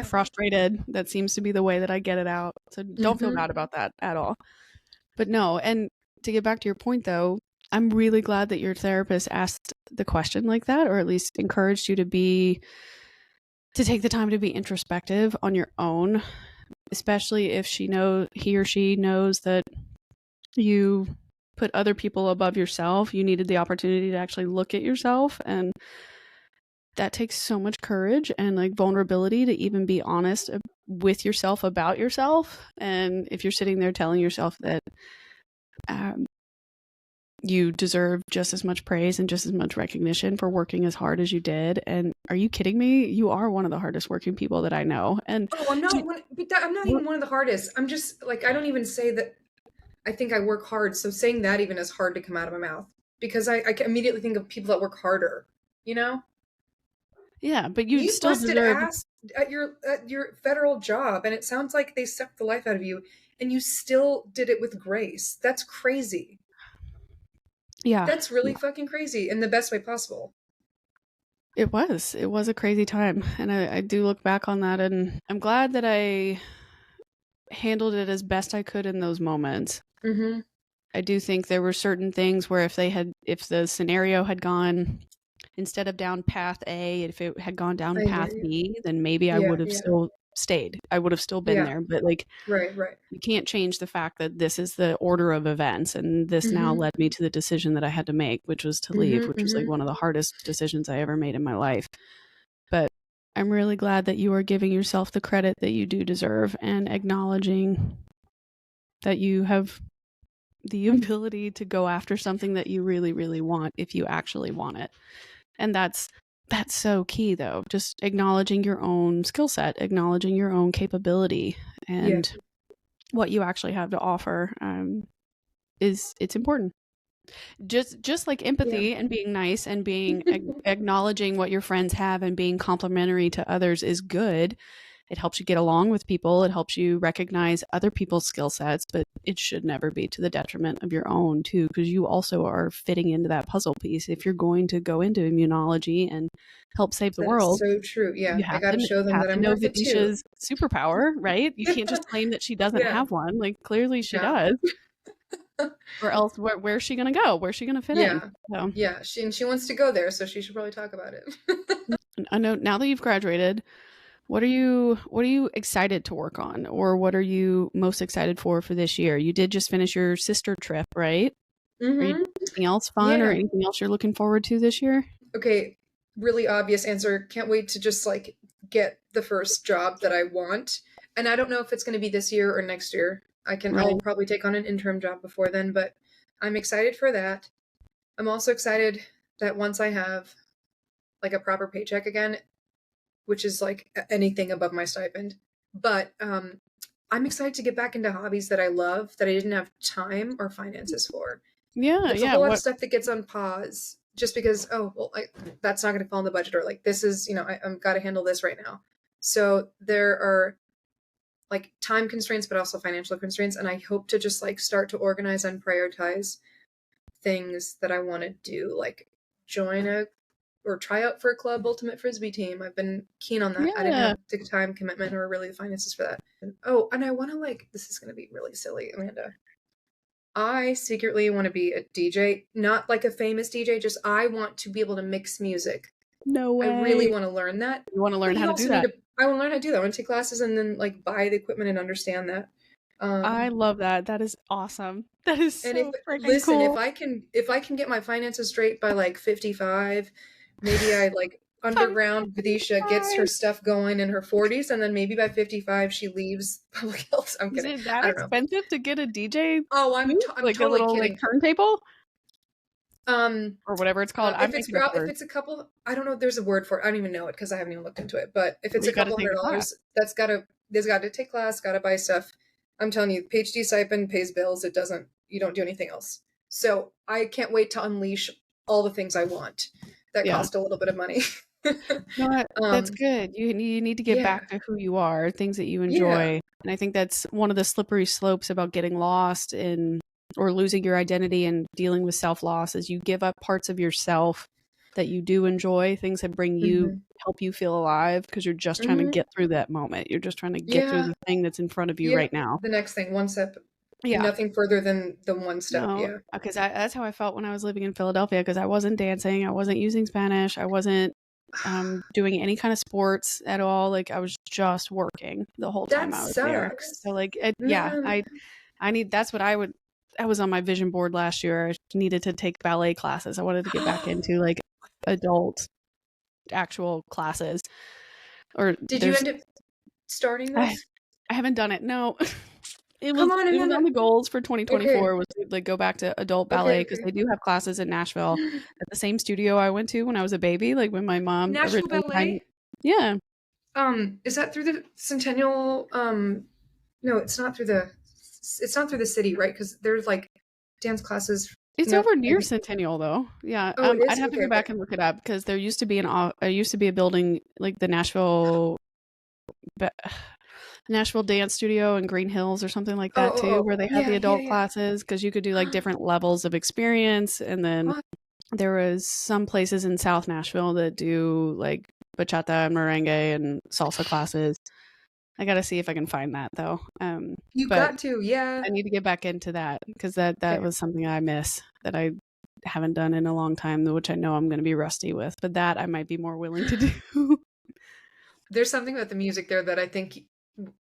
frustrated, that seems to be the way that I get it out. So don't feel bad about that at all. But no, and to get back to your point though, I'm really glad that your therapist asked the question like that, or at least encouraged you to take the time to be introspective on your own, especially if he or she knows that you put other people above yourself. You needed the opportunity to actually look at yourself, and that takes so much courage and like vulnerability to even be honest with yourself about yourself. And if you're sitting there telling yourself that you deserve just as much praise and just as much recognition for working as hard as you did. And are you kidding me? You are one of the hardest working people that I know. And I'm not even one of the hardest. I'm just like, I don't even say that I think I work hard. So saying that even is hard to come out of my mouth because I can immediately think of people that work harder, Yeah, but you still deserve ass at your federal job, and it sounds like they sucked the life out of you, and you still did it with grace. That's crazy. Yeah. That's really fucking crazy in the best way possible. It was a crazy time. And I do look back on that, and I'm glad that I handled it as best I could in those moments. Mm-hmm. I do think there were certain things where if the scenario had gone instead of down path A, if it had gone down path B, then maybe I would have still stayed. I would have still been there. But like, right. You can't change the fact that this is the order of events, and this now led me to the decision that I had to make, which was to leave, which was like one of the hardest decisions I ever made in my life. But I'm really glad that you are giving yourself the credit that you do deserve and acknowledging that you have the ability to go after something that you really, really want if you actually want it. And that's so key, though. Just acknowledging your own skill set, acknowledging your own capability, and what you actually have to offer. It's important. Just like empathy and being nice and being acknowledging what your friends have and being complimentary to others is good. It helps you get along with people. It helps you recognize other people's skill sets, but it should never be to the detriment of your own too, because you also are fitting into that puzzle piece. If you're going to go into immunology and help save the world, so true. Yeah, you I have got to show them that I'm know worth it too. Vidisha's superpower, right? You can't just claim that she doesn't have one. Like, clearly she does. Or else where's she going to go? Where's she going to fit in? So. Yeah, she wants to go there, so she should probably talk about it. I know now that you've graduated, what are you excited to work on, or what are you most excited for this year? You did just finish your sister trip, right? Are you doing anything else fun or anything else you're looking forward to this year? Okay, really obvious answer. Can't wait to just like get the first job that I want. And I don't know if it's going to be this year or next year. I'll probably take on an interim job before then, but I'm excited for that. I'm also excited that once I have like a proper paycheck again, which is like anything above my stipend. But I'm excited to get back into hobbies that I love that I didn't have time or finances for. There's a whole lot of stuff that gets on pause just because, that's not going to fall in the budget, or like, this is, I've got to handle this right now. So there are like time constraints, but also financial constraints. And I hope to just like start to organize and prioritize things that I want to do, like join or try out for a club ultimate frisbee team. I've been keen on that. I didn't have the time commitment or really the finances for that. And I want to this is going to be really silly, Amanda. I secretly want to be a DJ, not like a famous DJ, just I want to be able to mix music. No way. I really want to learn that. You want to learn how to do that? I want to learn how to do that. I want to take classes and then like buy the equipment and understand that. I love that. That is awesome. That is so freaking cool. If I can get my finances straight by like 55, maybe I like underground Vidisha gets her stuff going in her 40s, and then maybe by 55 she leaves public health. I'm kidding. Is it that expensive to get a DJ? Oh, I'm like totally a little kidding. Like turntable, or whatever it's called. If it's a couple, I don't know. There's a word for it. I don't even know it because I haven't even looked into it. But if it's a couple $100, there's got to take class, got to buy stuff. I'm telling you, PhD stipend pays bills. You don't do anything else. So I can't wait to unleash all the things I want that cost a little bit of money. No, that's good. You need to get back to who you are, things that you enjoy. And I think that's one of the slippery slopes about getting lost or losing your identity and dealing with self-loss, is you give up parts of yourself that you do enjoy, things that bring you, help you feel alive, because you're just trying to get through that moment. You're just trying to get through the thing that's in front of you right now. The next thing, one step. Nothing further than the one step. No, because that's how I felt when I was living in Philadelphia, because I wasn't dancing, I wasn't using Spanish, I wasn't doing any kind of sports at all. Like, I was just working the whole time I was there. So like, that's what I was on my vision board last year. I needed to take ballet classes. I wanted to get back into like adult actual classes. Or did you end up starting this? I haven't done it. No. It was on the goals for 2024 was to like go back to adult ballet, because they do have classes in Nashville at the same studio I went to when I was a baby, like when my mom Nashville Ballet. Is that through the Centennial? No, it's not through the city, right? Because there's like dance classes. It's over near Centennial though. Yeah. I'd have to go back and look it up, because there used to be a building like the Nashville Dance Studio in Green Hills or something like that too, where they had the adult classes, because you could do like different levels of experience. And then there was some places in South Nashville that do like bachata and merengue and salsa classes. I got to see if I can find that though. Got to, I need to get back into that, because that was something I miss that I haven't done in a long time, which I know I'm going to be rusty with, but that I might be more willing to do. There's something about the music there that I think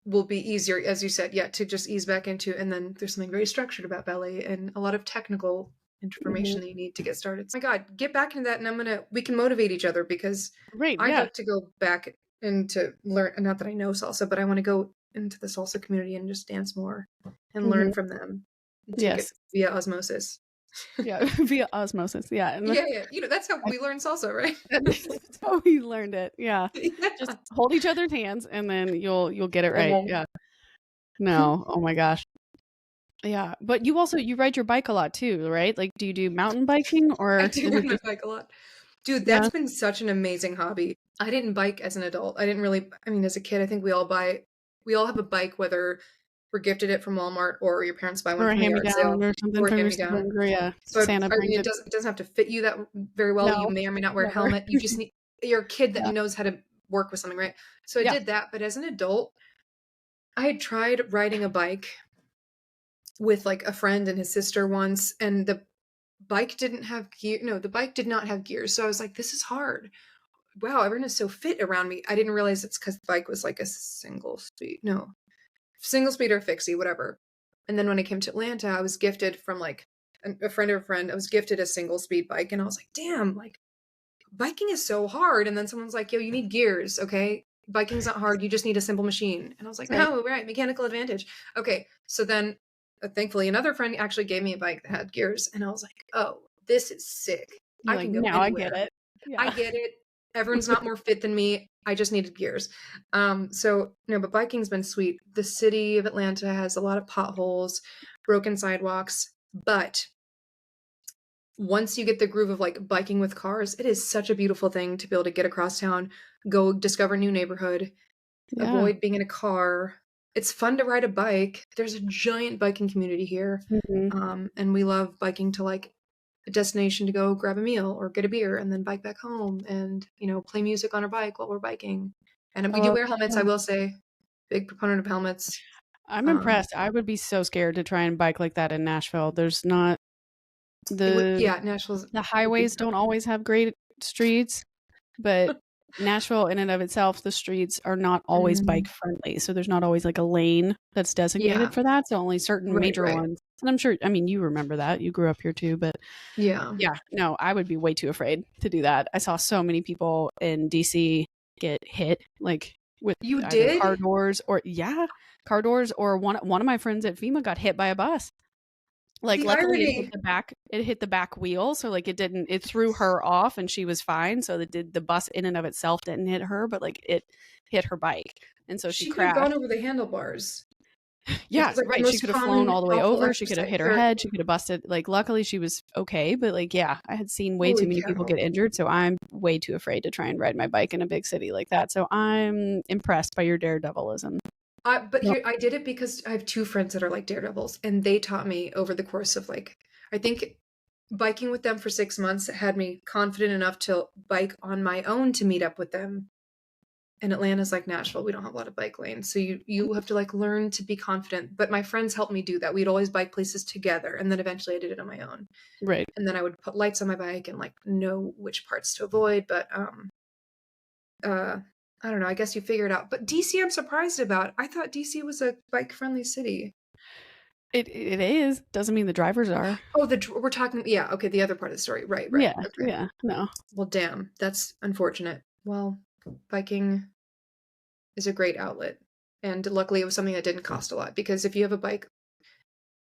will be easier, as you said, to just ease back into. And then there's something very structured about ballet and a lot of technical information that you need to get started. Oh my God, get back into that, and we can motivate each other, because I'd like to go back and to learn. Not that I know salsa, but I want to go into the salsa community and just dance more and learn Mhm. from them and take it Yes. via osmosis. Yeah, via osmosis. Yeah, and Yeah, yeah. That's how we learn salsa, right? that's how we learned it. Yeah. Just Yeah. hold each other's hands and then you'll get it And right. then Yeah. No. Oh my gosh. Yeah. But you ride your bike a lot too, right? Like, do you do mountain biking I or do is it ride my just bike a lot. Dude, yeah, that's been such an amazing hobby. I didn't bike as an adult. I didn't really, I mean, as a kid, I think we all have a bike, whether we're gifted it from Walmart or your parents buy one or a from a hand me yard sale down or something or from hand your me down. siblings or yeah, So Santa I brings mean, it. it doesn't have to fit you that very well. You No, may or may not wear a never. helmet. You just need, you're a kid that Yeah. knows how to work with something, right? So I Yeah. did that. But as an adult, I had tried riding a bike with like a friend and his sister once, and the bike didn't have gear. No, the bike did not have gears. So I was like, this is hard. Wow, everyone is so fit around me. I didn't realize it's because the bike was like a single speed. No, single speed or fixie, whatever. And then when I came to Atlanta, I was gifted from like a friend of a friend. I was gifted a single speed bike, and I was like, damn, like biking is so hard. And then someone's like, yo, you need gears, okay? Biking's not hard. You just need a simple machine. And I was like, Right. no, right, mechanical advantage. Okay, so then thankfully another friend actually gave me a bike that had gears, and I was like, oh, this is sick. You're I like, can go now I get anywhere. it. I Yeah. get it. Everyone's not more fit than me. I just needed gears. So no, but biking's been sweet. The city of Atlanta has a lot of potholes, broken sidewalks, but once you get the groove of like biking with cars, it is such a beautiful thing to be able to get across town, go discover a new neighborhood, Yeah. avoid being in a car. It's fun to ride a bike. There's a giant biking community here. Mhm. And we love biking to like a destination to go grab a meal or get a beer and then bike back home and, play music on our bike while we're biking. And I we do love wear helmets, I yeah. will say. Big proponent of helmets. I'm Um, impressed. I would be so scared to try and bike like that in Nashville. There's not it would, the yeah, Nashville's the would be highways don't always have great streets, but tough. Nashville in and of itself, the streets are not always Mm, bike friendly. So there's not always like a lane that's designated yeah, for that. So only certain right, major right. ones. And I'm sure, I mean, you remember that. You grew up here too, but Yeah. yeah, no, I would be way too afraid to do that. I saw so many people in DC get hit like with You either car did? doors or yeah, car doors or one of my friends at FEMA got hit by a bus. Like The luckily irony. it hit the back wheel, so like it threw her off and she was fine. So the bus in and of itself didn't hit her, but like it hit her bike. And so she She could have gone crashed. over the handlebars, which Yeah, is like the right. She most could have flown common all the way awful over. She could have exercise. hit her Or head. She could have busted. Like, luckily, she was okay. But like, yeah, I had seen way too holy many people cow. get injured, so I'm way too afraid to try and ride my bike in a big city like that. So I'm impressed by your daredevilism. But No, here, I did it because I have two friends that are like daredevils, and they taught me over the course of like, I think biking with them for 6 months had me confident enough to bike on my own to meet up with them. And Atlanta's like Nashville, we don't have a lot of bike lanes, so you have to like learn to be confident. But my friends helped me do that. We'd always bike places together, and then eventually I did it on my own. right. And then I would put lights on my bike and like know which parts to avoid. But uh I don't know, I guess you figure it out. But DC I'm surprised about. I thought DC was a bike friendly city. It is. Doesn't mean the drivers are. Oh, we're talking, yeah, okay, the other part of the story. Right, right. Yeah, Okay. yeah. No. Well, damn, that's unfortunate. Well, biking is a great outlet. And luckily it was something that didn't cost a lot, because if you have a bike,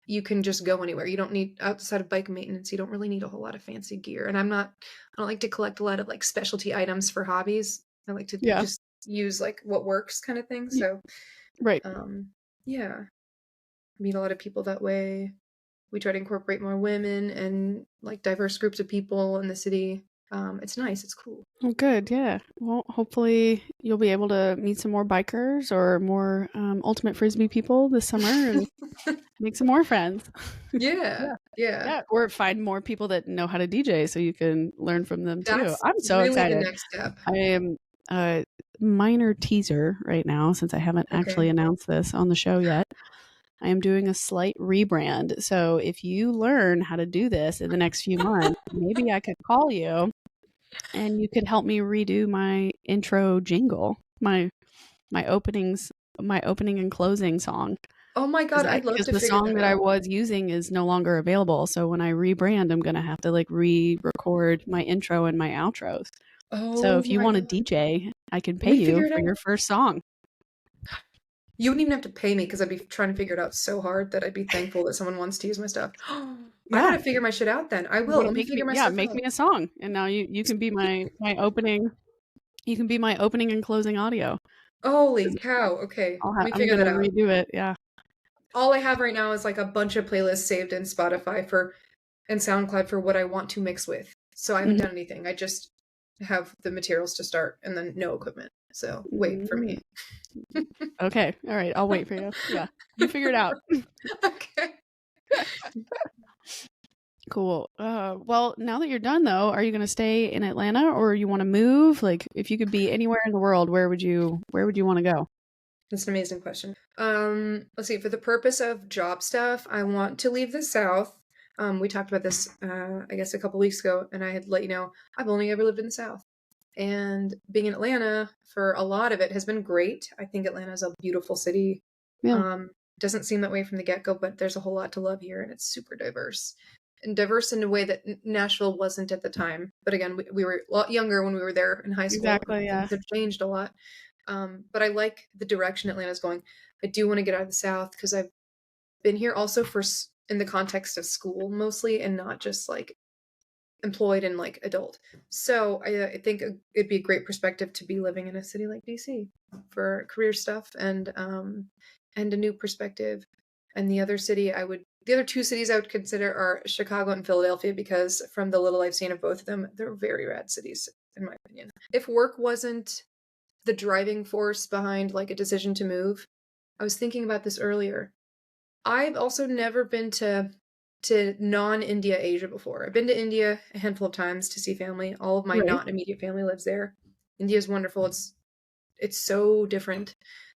you can just go anywhere. You don't need, outside of bike maintenance, you don't really need a whole lot of fancy gear. And I don't like to collect a lot of like specialty items for hobbies. I like to Yeah. just use like what works kind of thing. y- So, Right. yeah, meet a lot of people that way. We try to incorporate more women and like diverse groups of people in the city. It's nice. It's cool. Well, good. Yeah. Well, hopefully you'll be able to meet some more bikers or more ultimate frisbee people this summer and make some more friends. Yeah, Yeah. yeah. Yeah, or find more people that know how to DJ so you can learn from them too. That's I'm so really the excited. next step. I am a minor teaser right now since I haven't actually Okay. announced this on the show yet. I am doing a slight rebrand. So if you learn how to do this in the next few months, maybe I could call you and you could help me redo my intro jingle, my openings, my opening and closing song. Oh my God, I'd love Because to the figure song that that I out. was using is no longer available. So when I rebrand, I'm gonna have to like re-record my intro and my outros. So Oh if you my want to God. DJ, I can Let pay me you figure it for out. your first song. You wouldn't even have to pay me because I'd be trying to figure it out so hard that I'd be thankful that someone wants to use my stuff. I Yeah. gotta figure my shit out then. I You will. want to Let me make me, figure my yeah, stuff make out. me a song. And now you can be my opening, you can be my opening and closing audio. Holy cow. Okay. Let me I'm figure going that to out. redo it. Yeah. All I have right now is like a bunch of playlists saved in Spotify for and SoundCloud for what I want to mix with. So I haven't Mhm. done anything. I just have the materials to start and then no equipment. So wait for Mm. me. Okay. All right. I'll wait for you. Yeah. You figure it out. Okay. Cool. Well, now that you're done though, are you going to stay in Atlanta or you want to move? Like if you could be anywhere in the world, where would you want to go? That's an amazing question. Let's see. For the purpose of job stuff, I want to leave the South. We talked about this, I guess, a couple weeks ago, and I had let you know I've only ever lived in the South. And being in Atlanta for a lot of it has been great. I think Atlanta is a beautiful city. Yeah. Um, doesn't seem that way from the get go, but there's a whole lot to love here, and it's super diverse. And diverse in a way that Nashville wasn't at the time. But again, we were a lot younger when we were there in high school. Exactly, yeah. Things have changed a lot. But I like the direction Atlanta's going. I do want to get out of the South because I've been here also for in the context of school mostly, and not just like employed and like adult. So I think it'd be a great perspective to be living in a city like DC for career stuff and a new perspective. And the other two cities I would consider are Chicago and Philadelphia because from the little I've seen of both of them, they're very rad cities in my opinion. If work wasn't the driving force behind like a decision to move, I was thinking about this earlier. I've also never been to non-India Asia before. I've been to India a handful of times to see family. All of my Right. not immediate family lives there. India is wonderful. It's so different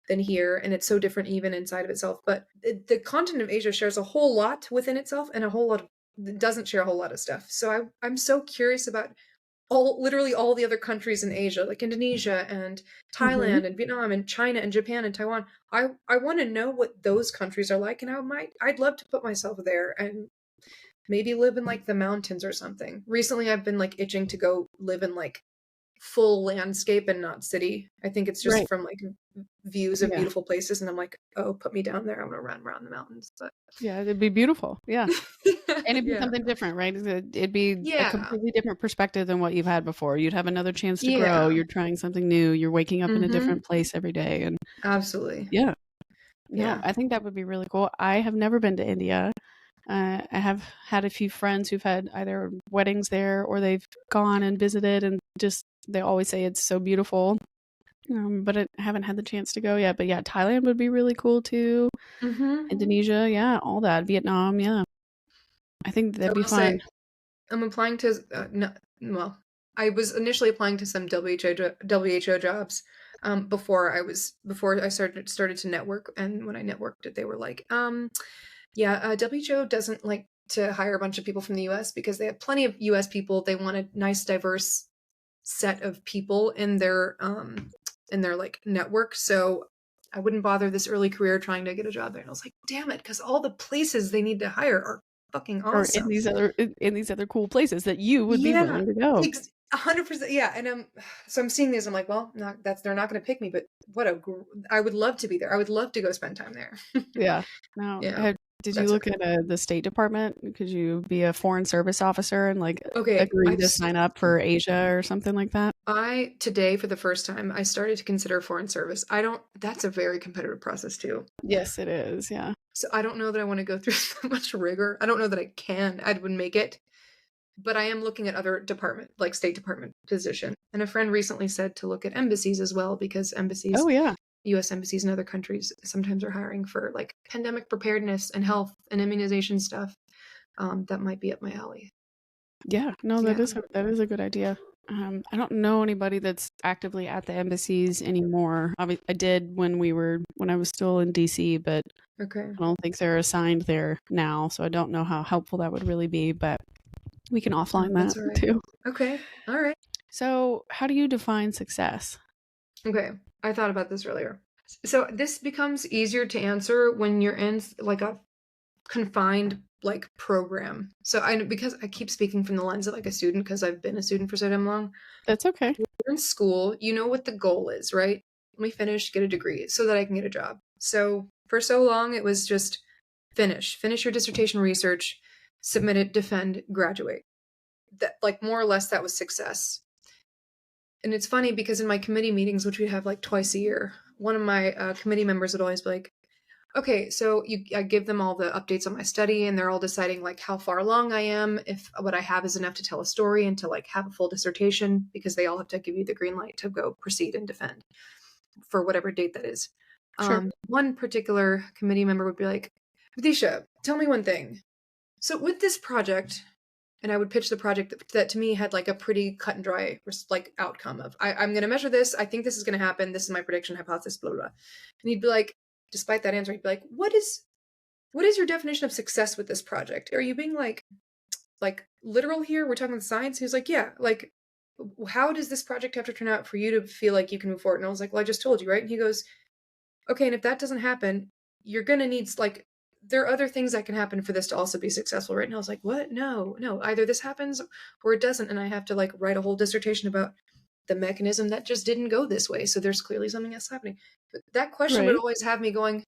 than here, and it's so different even inside of itself. But the continent of Asia shares a whole lot within itself, and a whole lot of doesn't share a whole lot of stuff. So I'm so curious about literally all the other countries in Asia, like Indonesia and Mhm. Thailand and Vietnam and China and Japan and Taiwan. I want to know what those countries are like, and I'd love to put myself there and maybe live in like the mountains or something. Recently, I've been like itching to go live in like full landscape and not city. I think it's just Right. from like views of Yeah. beautiful places, and I'm like, oh, put me down there. I want to run around the mountains. But Yeah, it'd be beautiful. Yeah. And it'd be yeah, something different, right? It'd be a yeah, completely different perspective than what you've had before. You'd have another chance to grow. yeah. You're trying something new. You're waking up in a Mm-hmm. different place every day. And Absolutely. yeah, no, Yeah. I think that would be really cool. I have never been to India. I have had a few friends who've had either weddings there or they've gone and visited, and just they always say it's so beautiful. But I haven't had the chance to go yet. But yeah, Thailand would be really cool too. Mm-hmm. Indonesia, yeah, all that. Vietnam, yeah. I think I that'd be will say fun. I'm applying to no, well, I was initially applying to some WHO jobs before I started to network, and when I networked, they were like, yeah, WHO doesn't like to hire a bunch of people from the US because they have plenty of US people. They want a nice diverse set of people in their like network. So I wouldn't bother this early career trying to get a job there. And I was like, damn it, because all the places they need to hire are fucking Or awesome. in these other cool places that you would be Yeah, willing to go. 100%. Yeah, and I'm seeing these. I'm like, well, they're not going to pick me, but I would love to be there. I would love to go spend time there. Yeah. No. Yeah, Did you that's look okay. at the State Department? Could you be a foreign service officer and like Okay, agree to sign up for Asia or something like that? I today for the first time I started to consider foreign service. I don't. That's a very competitive process too. Yes, it is. Yeah. So I don't know that I want to go through so much rigor. I don't know that I would make it. But I am looking at other like State Department position. And a friend recently said to look at embassies as well because Oh yeah. US embassies in other countries sometimes are hiring for like pandemic preparedness and health and immunization stuff. That might be up my alley. Yeah. No, Yeah. that is a good idea. I don't know anybody that's actively at the embassies anymore. I did when I was still in DC, but Okay. I don't think they're assigned there now. So I don't know how helpful that would really be, but we can Oh, offline that that's all right. too. Okay. All right. So, how do you define success? Okay. I thought about this earlier. So this becomes easier to answer when you're in like a confined like program. So because I keep speaking from the lens of like a student because I've been a student for so damn long. That's okay. You're in school, you know what the goal is, right? Let me finish, get a degree so that I can get a job. So for so long, it was just finish your dissertation research, submit it, defend, graduate. That, like, more or less, that was success. And it's funny because in my committee meetings, which we have like twice a year, one of my committee members would always be like, okay, so I give them all the updates on my study, and they're all deciding like how far along I am, if what I have is enough to tell a story and to like have a full dissertation, because they all have to give you the green light to go proceed and defend for whatever date that is. Sure. One particular committee member would be like, Vidisha, tell me one thing. So with this project, and I would pitch the project that to me had like a pretty cut and dry like outcome of I'm going to measure this. I think this is going to happen. This is my prediction hypothesis, blah, blah, blah. And he'd be like, despite that answer, he'd be like, what is your definition of success with this project? Are you being like literal here? We're talking science. He was like, yeah, like, how does this project have to turn out for you to feel like you can move forward? And I was like, well, I just told you, right? And he goes, okay, and if that doesn't happen, you're going to need like, there are other things that can happen for this to also be successful, right? And I was like, what? No, either this happens or it doesn't. And I have to like write a whole dissertation about the mechanism that just didn't go this way. So there's clearly something that's happening. But that question would always have me going,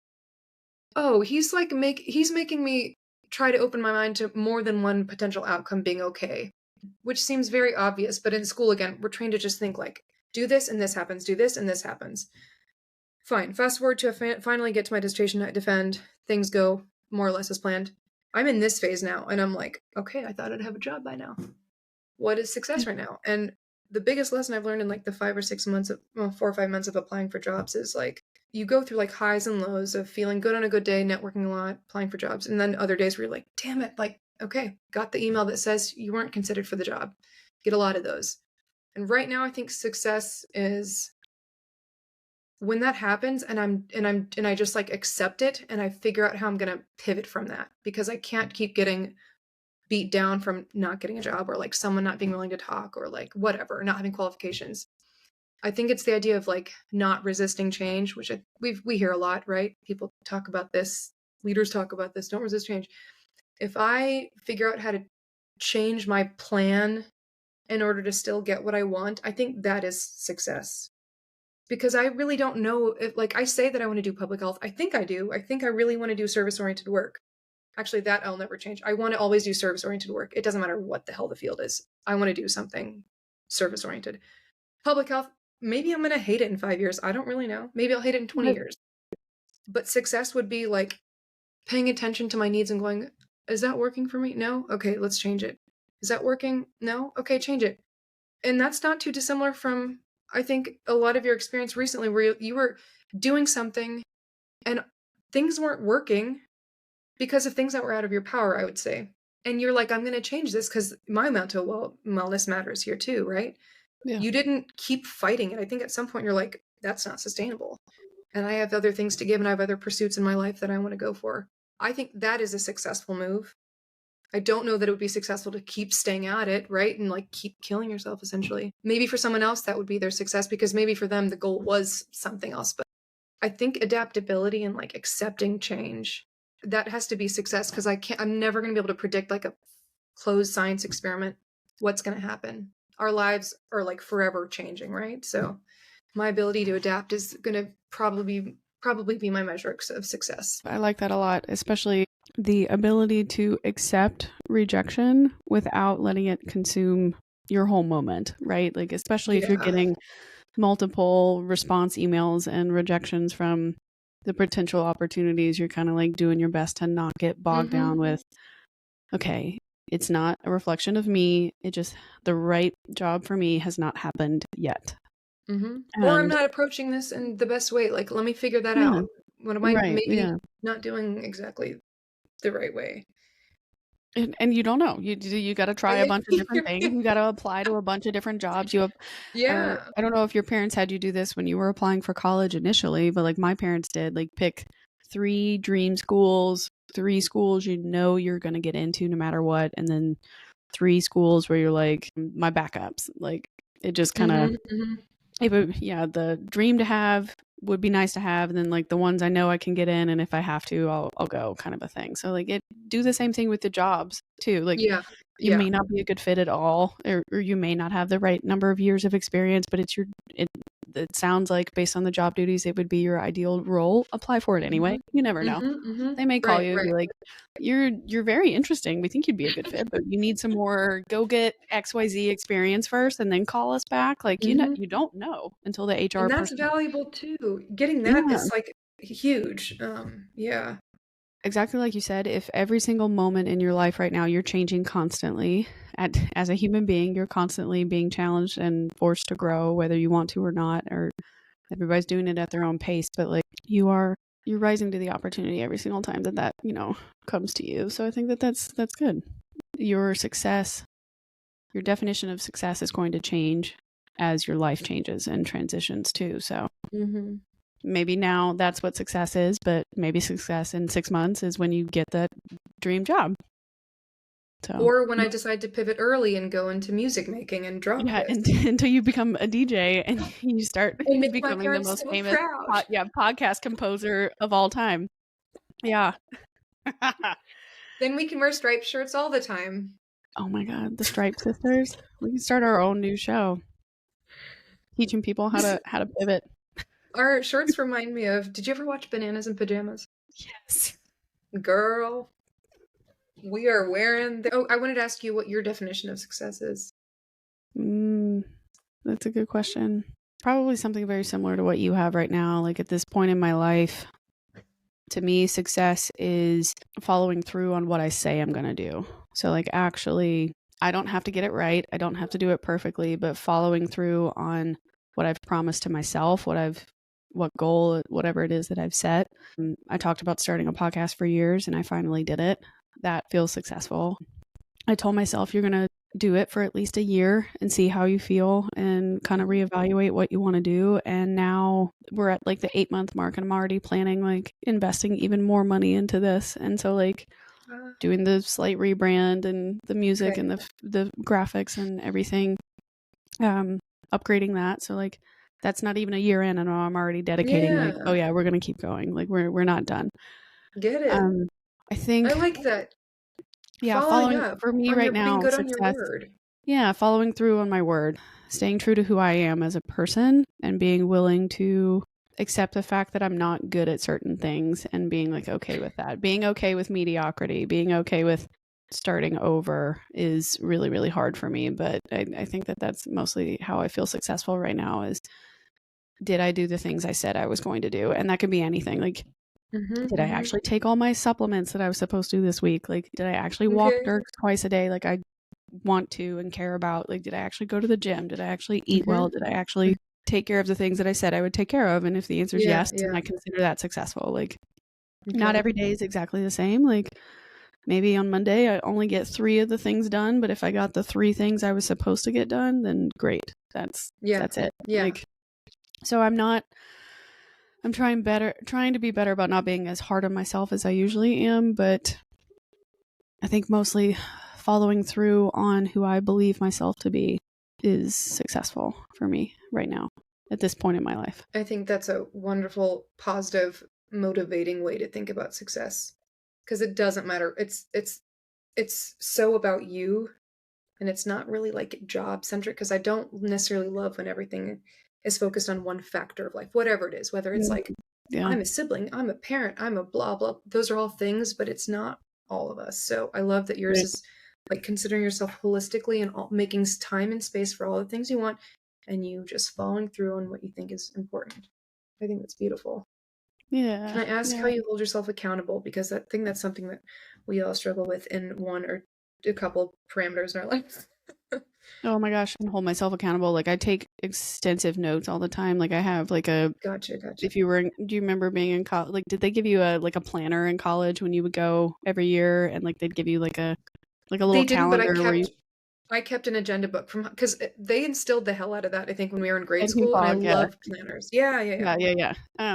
oh, he's making me try to open my mind to more than one potential outcome being okay, which seems very obvious. But in school, again, we're trained to just think like, do this and this happens, do this and this happens. Fine. Fast forward to finally get to my dissertation, I defend. Things go more or less as planned. I'm in this phase now, and I'm like, okay, I thought I'd have a job by now. What is success right now? And the biggest lesson I've learned in like the 4 or 5 months of applying for jobs is like, you go through like highs and lows of feeling good on a good day, networking a lot, applying for jobs, and then other days where you're like, damn it, like, okay, got the email that says you weren't considered for the job. Get a lot of those. And right now, I think success is when that happens and I just like accept it and I figure out how I'm going to pivot from that, because I can't keep getting beat down from not getting a job or like someone not being willing to talk or like whatever, not having qualifications. I think it's the idea of like not resisting change, which we hear a lot, right? People talk about this, leaders talk about this, don't resist change. If I figure out how to change my plan in order to still get what I want, I think that is success. Because I really don't know if, like, I say that I want to do public health. I think I do. I think I really want to do service-oriented work. Actually, that I'll never change. I want to always do service-oriented work. It doesn't matter what the hell the field is. I want to do something service-oriented. Public health, maybe I'm going to hate it in 5 years. I don't really know. Maybe I'll hate it in 20 years. But success would be like paying attention to my needs and going, is that working for me? No? Okay, let's change it. Is that working? No? Okay, change it. And that's not too dissimilar from, I think, a lot of your experience recently where you were doing something and things weren't working because of things that were out of your power, I would say. And you're like, I'm going to change this because my mental wellness matters here too, right? Yeah. You didn't keep fighting it. I think at some point you're like, that's not sustainable. And I have other things to give and I have other pursuits in my life that I want to go for. I think that is a successful move. I don't know that it would be successful to keep staying at it, right? And like keep killing yourself, essentially. Maybe for someone else that would be their success because maybe for them the goal was something else. But I think adaptability and like accepting change, that has to be success, because I'm never going to be able to predict like a closed science experiment what's going to happen. Our lives are like forever changing, right? So my ability to adapt is going to probably be my measure of success. I like that a lot, especially the ability to accept rejection without letting it consume your whole moment, right? Like, especially if you're getting multiple response emails and rejections from the potential opportunities, you're kind of like doing your best to not get bogged down with, okay, it's not a reflection of me. It just, the right job for me has not happened yet. Or I'm not approaching this in the best way. Like, let me figure that out. What am I not doing exactly the right way? And you don't know. You got to try a bunch of different things. You got to apply to a bunch of different jobs. I don't know if your parents had you do this when you were applying for college initially, but like my parents did, like pick 3 dream schools, 3 schools you know you're going to get into no matter what, and then 3 schools where you're like, my backups. Like, it just kind of, the dream to have would be nice to have, and then like the ones I know I can get in, and if I have to, I'll go, kind of a thing. So like do the same thing with the jobs too. Like Yeah. you Yeah. may not be a good fit at all, or you may not have the right number of years of experience, but it sounds like based on the job duties, it would be your ideal role. Apply for it anyway. You never know. They may call you and be like, you're very interesting. We think you'd be a good fit, but you need some more, go get XYZ experience first and then call us back. Like, you don't know until the HR And that's person. valuable too. Getting that is like huge. Yeah. Exactly like you said, if every single moment in your life right now, you're changing constantly as a human being, you're constantly being challenged and forced to grow, whether you want to or not, or everybody's doing it at their own pace, but like you're rising to the opportunity every single time that comes to you. So I think that's good. Your success, your definition of success is going to change as your life changes and transitions too. So maybe now that's what success is, but maybe success in 6 months is when you get that dream job. So, or when I decide to pivot early and go into music making and drop this. Until you become a DJ and you start becoming the most famous podcast composer of all time. Yeah. Then we can wear striped shirts all the time. Oh my God, the Stripe Sisters. We can start our own new show, teaching people how to pivot. Our shirts remind me of, did you ever watch Bananas in Pajamas? Yes. Girl, we are wearing I wanted to ask you what your definition of success is. That's a good question. Probably something very similar to what you have right now. Like at this point in my life, to me, success is following through on what I say I'm going to do. So like actually, I don't have to get it right. I don't have to do it perfectly, but following through on what I've promised to myself, what goal, whatever it is that I've set. I talked about starting a podcast for years and I finally did it. That feels successful. I told myself you're going to do it for at least a year and see how you feel and kind of reevaluate what you want to do. And now we're at like the 8-month mark and I'm already planning like investing even more money into this. And so like doing the slight rebrand and the music and the graphics and everything, upgrading that. So like that's not even a year in and I'm already dedicating like, oh yeah, we're going to keep going. Like we're not done. Get it. I think I like that. Yeah, following for me right now, being good success. On your word. Yeah, following through on my word, staying true to who I am as a person and being willing to accept the fact that I'm not good at certain things and being like okay with that. Being okay with mediocrity, being okay with starting over is really, really hard for me. But I think that's mostly how I feel successful right now is, did I do the things I said I was going to do? And that could be anything. Like, did I actually take all my supplements that I was supposed to this week? Like, did I actually walk Dirk twice a day like I want to and care about? Like, did I actually go to the gym? Did I actually eat well? Did I actually take care of the things that I said I would take care of? And if the answer is yes, then I consider that successful. Like, not every day is exactly the same. Like, maybe on Monday I only get 3 of the things done, but if I got the 3 things I was supposed to get done, then great. That's it. Yeah. Like, so I'm trying to be better about not being as hard on myself as I usually am, but I think mostly following through on who I believe myself to be is successful for me right now at this point in my life. I think that's a wonderful, positive, motivating way to think about success, because it doesn't matter. It's so about you, and it's not really like job centric, because I don't necessarily love when everything is focused on one factor of life, whatever it is, whether it's like, I'm a sibling, I'm a parent, I'm a blah, blah. Those are all things, but it's not all of us. So I love that yours is like considering yourself holistically and making time and space for all the things you want, and you just following through on what you think is important. I think that's beautiful. Yeah. Can I ask how you hold yourself accountable? Because I think that's something that we all struggle with in one or a couple parameters in our life. Oh my gosh, I can hold myself accountable. Like I take extensive notes all the time. Like I have like a Gotcha. If you were, do you remember being in college? Like, did they give you a planner in college when you would go every year, and like they'd give you like a little calendar? I kept an agenda book because they instilled the hell out of that, I think, when we were in grade school. And I loved planners. Yeah.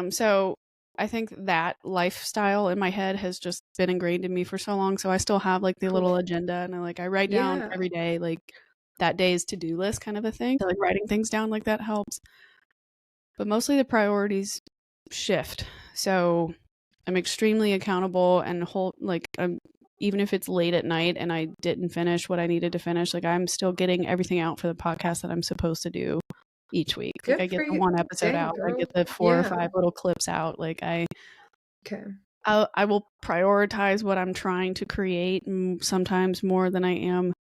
So I think that lifestyle in my head has just been ingrained in me for so long. So I still have like the little agenda, and I write down every day like that day's to-do list kind of a thing. So, like writing things down like that helps. But mostly the priorities shift. So I'm extremely accountable and even if it's late at night and I didn't finish what I needed to finish, like I'm still getting everything out for the podcast that I'm supposed to do each week. Good like I get for the you. one episode Dang, out. girl. I get the 4 or 5 little clips out. Like I will prioritize what I'm trying to create sometimes more than I am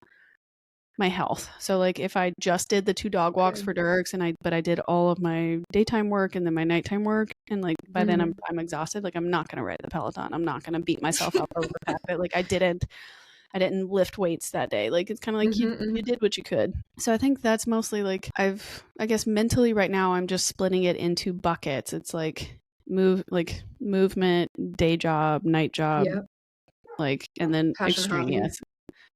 my health. So like if I just did the 2 dog walks for Dirks but I did all of my daytime work and then my nighttime work, and like by then I'm exhausted, like I'm not going to ride the Peloton. I'm not going to beat myself up over the fact that like I didn't lift weights that day. Like it's kind of like you did what you could. So I think that's mostly like I guess mentally right now I'm just splitting it into buckets. It's like movement, day job, night job, like, and then passion, extraneous. hobby.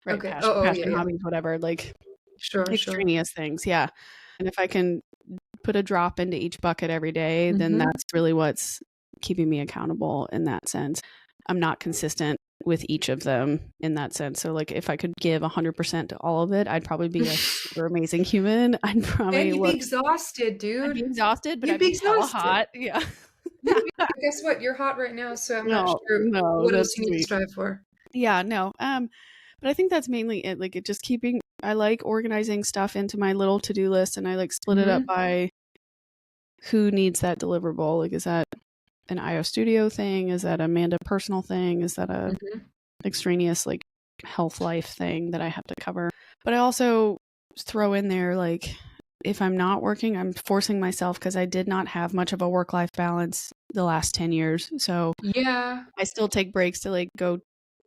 Right. Okay. Passion, hobbies, whatever, like extraneous things. Yeah. And if I can put a drop into each bucket every day, then that's really what's keeping me accountable in that sense. I'm not consistent with each of them in that sense. So like if I could give 100% to all of it, I'd probably be a super amazing human. I'd probably be exhausted, dude. I'd be exhausted, but I'd be hella hot. Yeah. Guess what? You're hot right now, so I'm not sure what else you need to strive for. Yeah, no. But I think that's mainly it. Like it just I like organizing stuff into my little to-do list, and I like split it up by who needs that deliverable. Like, is that an IO Studio thing? Is that Amanda personal thing? Is that a extraneous like health life thing that I have to cover? But I also throw in there, like, if I'm not working, I'm forcing myself because I did not have much of a work-life balance the last 10 years. So yeah, I still take breaks to like go.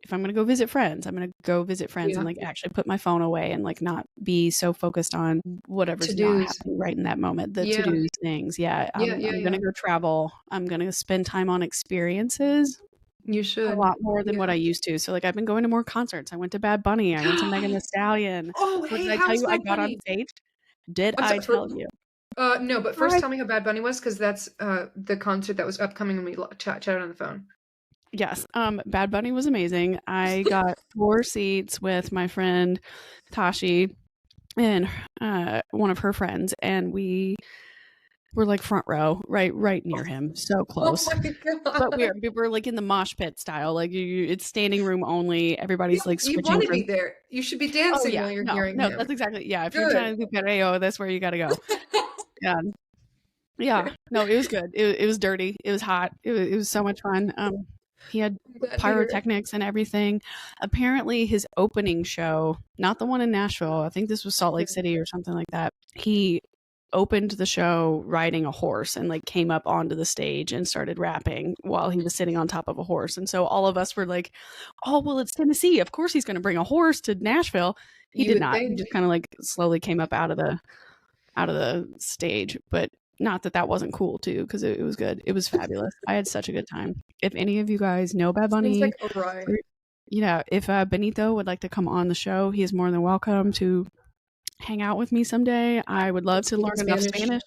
If I'm going to go visit friends, I'm going to go visit friends and like actually put my phone away and like not be so focused on whatever's not happening right in that moment. The to-do things. Yeah. I'm going to go travel. I'm going to spend time on experiences. You should. A lot more than what I used to. So like I've been going to more concerts. I went to Bad Bunny. I went to Megan Thee Stallion. Oh, hey, did I tell you I got on stage? Did I tell you? No, but first tell me how Bad Bunny was, because that's the concert that was upcoming when we chatted on the phone. Yes. Bad Bunny was amazing. I got 4 seats with my friend Tashi and one of her friends, and we were like front row, right near him, so close. Oh my God. But we were like in the mosh pit style, like it's standing room only. Everybody's like switching. You want to be there. You should be dancing while you're hearing him. No, that's exactly If you're trying to do perreo, that's where you got to go. Yeah. No, it was good. It was dirty. It was hot. It was so much fun. He had pyrotechnics and everything. Apparently his opening show, not the one in Nashville, I think this was Salt Lake City or something like that. He opened the show riding a horse and like came up onto the stage and started rapping while he was sitting on top of a horse. And so all of us were like, oh, well, it's Tennessee. Of course he's going to bring a horse to Nashville. He did not. He just kind of like slowly came up out of the stage. But not that wasn't cool too, because it was good. It was fabulous. I had such a good time. If any of you guys know Bad Bunny, if Benito would like to come on the show, he is more than welcome to hang out with me someday. I would love to learn enough Spanish.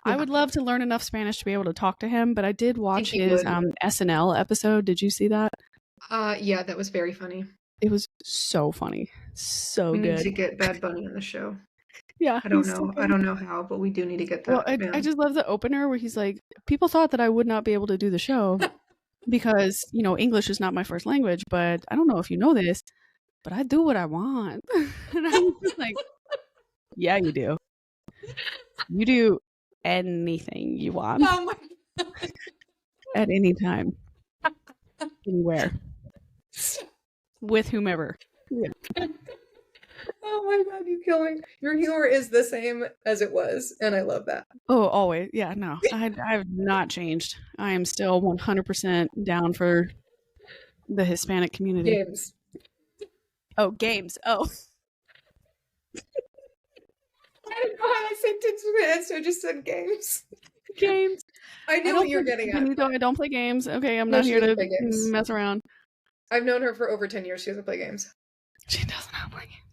I would love to learn enough Spanish to be able to talk to him. But I did watch his SNL episode. Did you see that? Yeah, that was very funny. It was so funny, so good. We need to get Bad Bunny on the show. Yeah, I don't know how, but we do need to get that. Well, I just love the opener where he's like, people thought that I would not be able to do the show because, English is not my first language, but I don't know if you know this, but I do what I want. And I was just like, yeah, you do. You do anything you want. Oh my God. At any time. Anywhere. With whomever. Yeah. Oh my God, you kill me. Your humor is the same as it was, and I love that. Oh, always. Yeah, no. I have not changed. I am still 100% down for the Hispanic community. Games. Oh, games. Oh. I didn't know how my sentence went, so I just said games. Games. I knew what you were getting at. I don't play games. Okay, I'm not here to mess around. I've known her for over 10 years. She doesn't play games. She does not play games.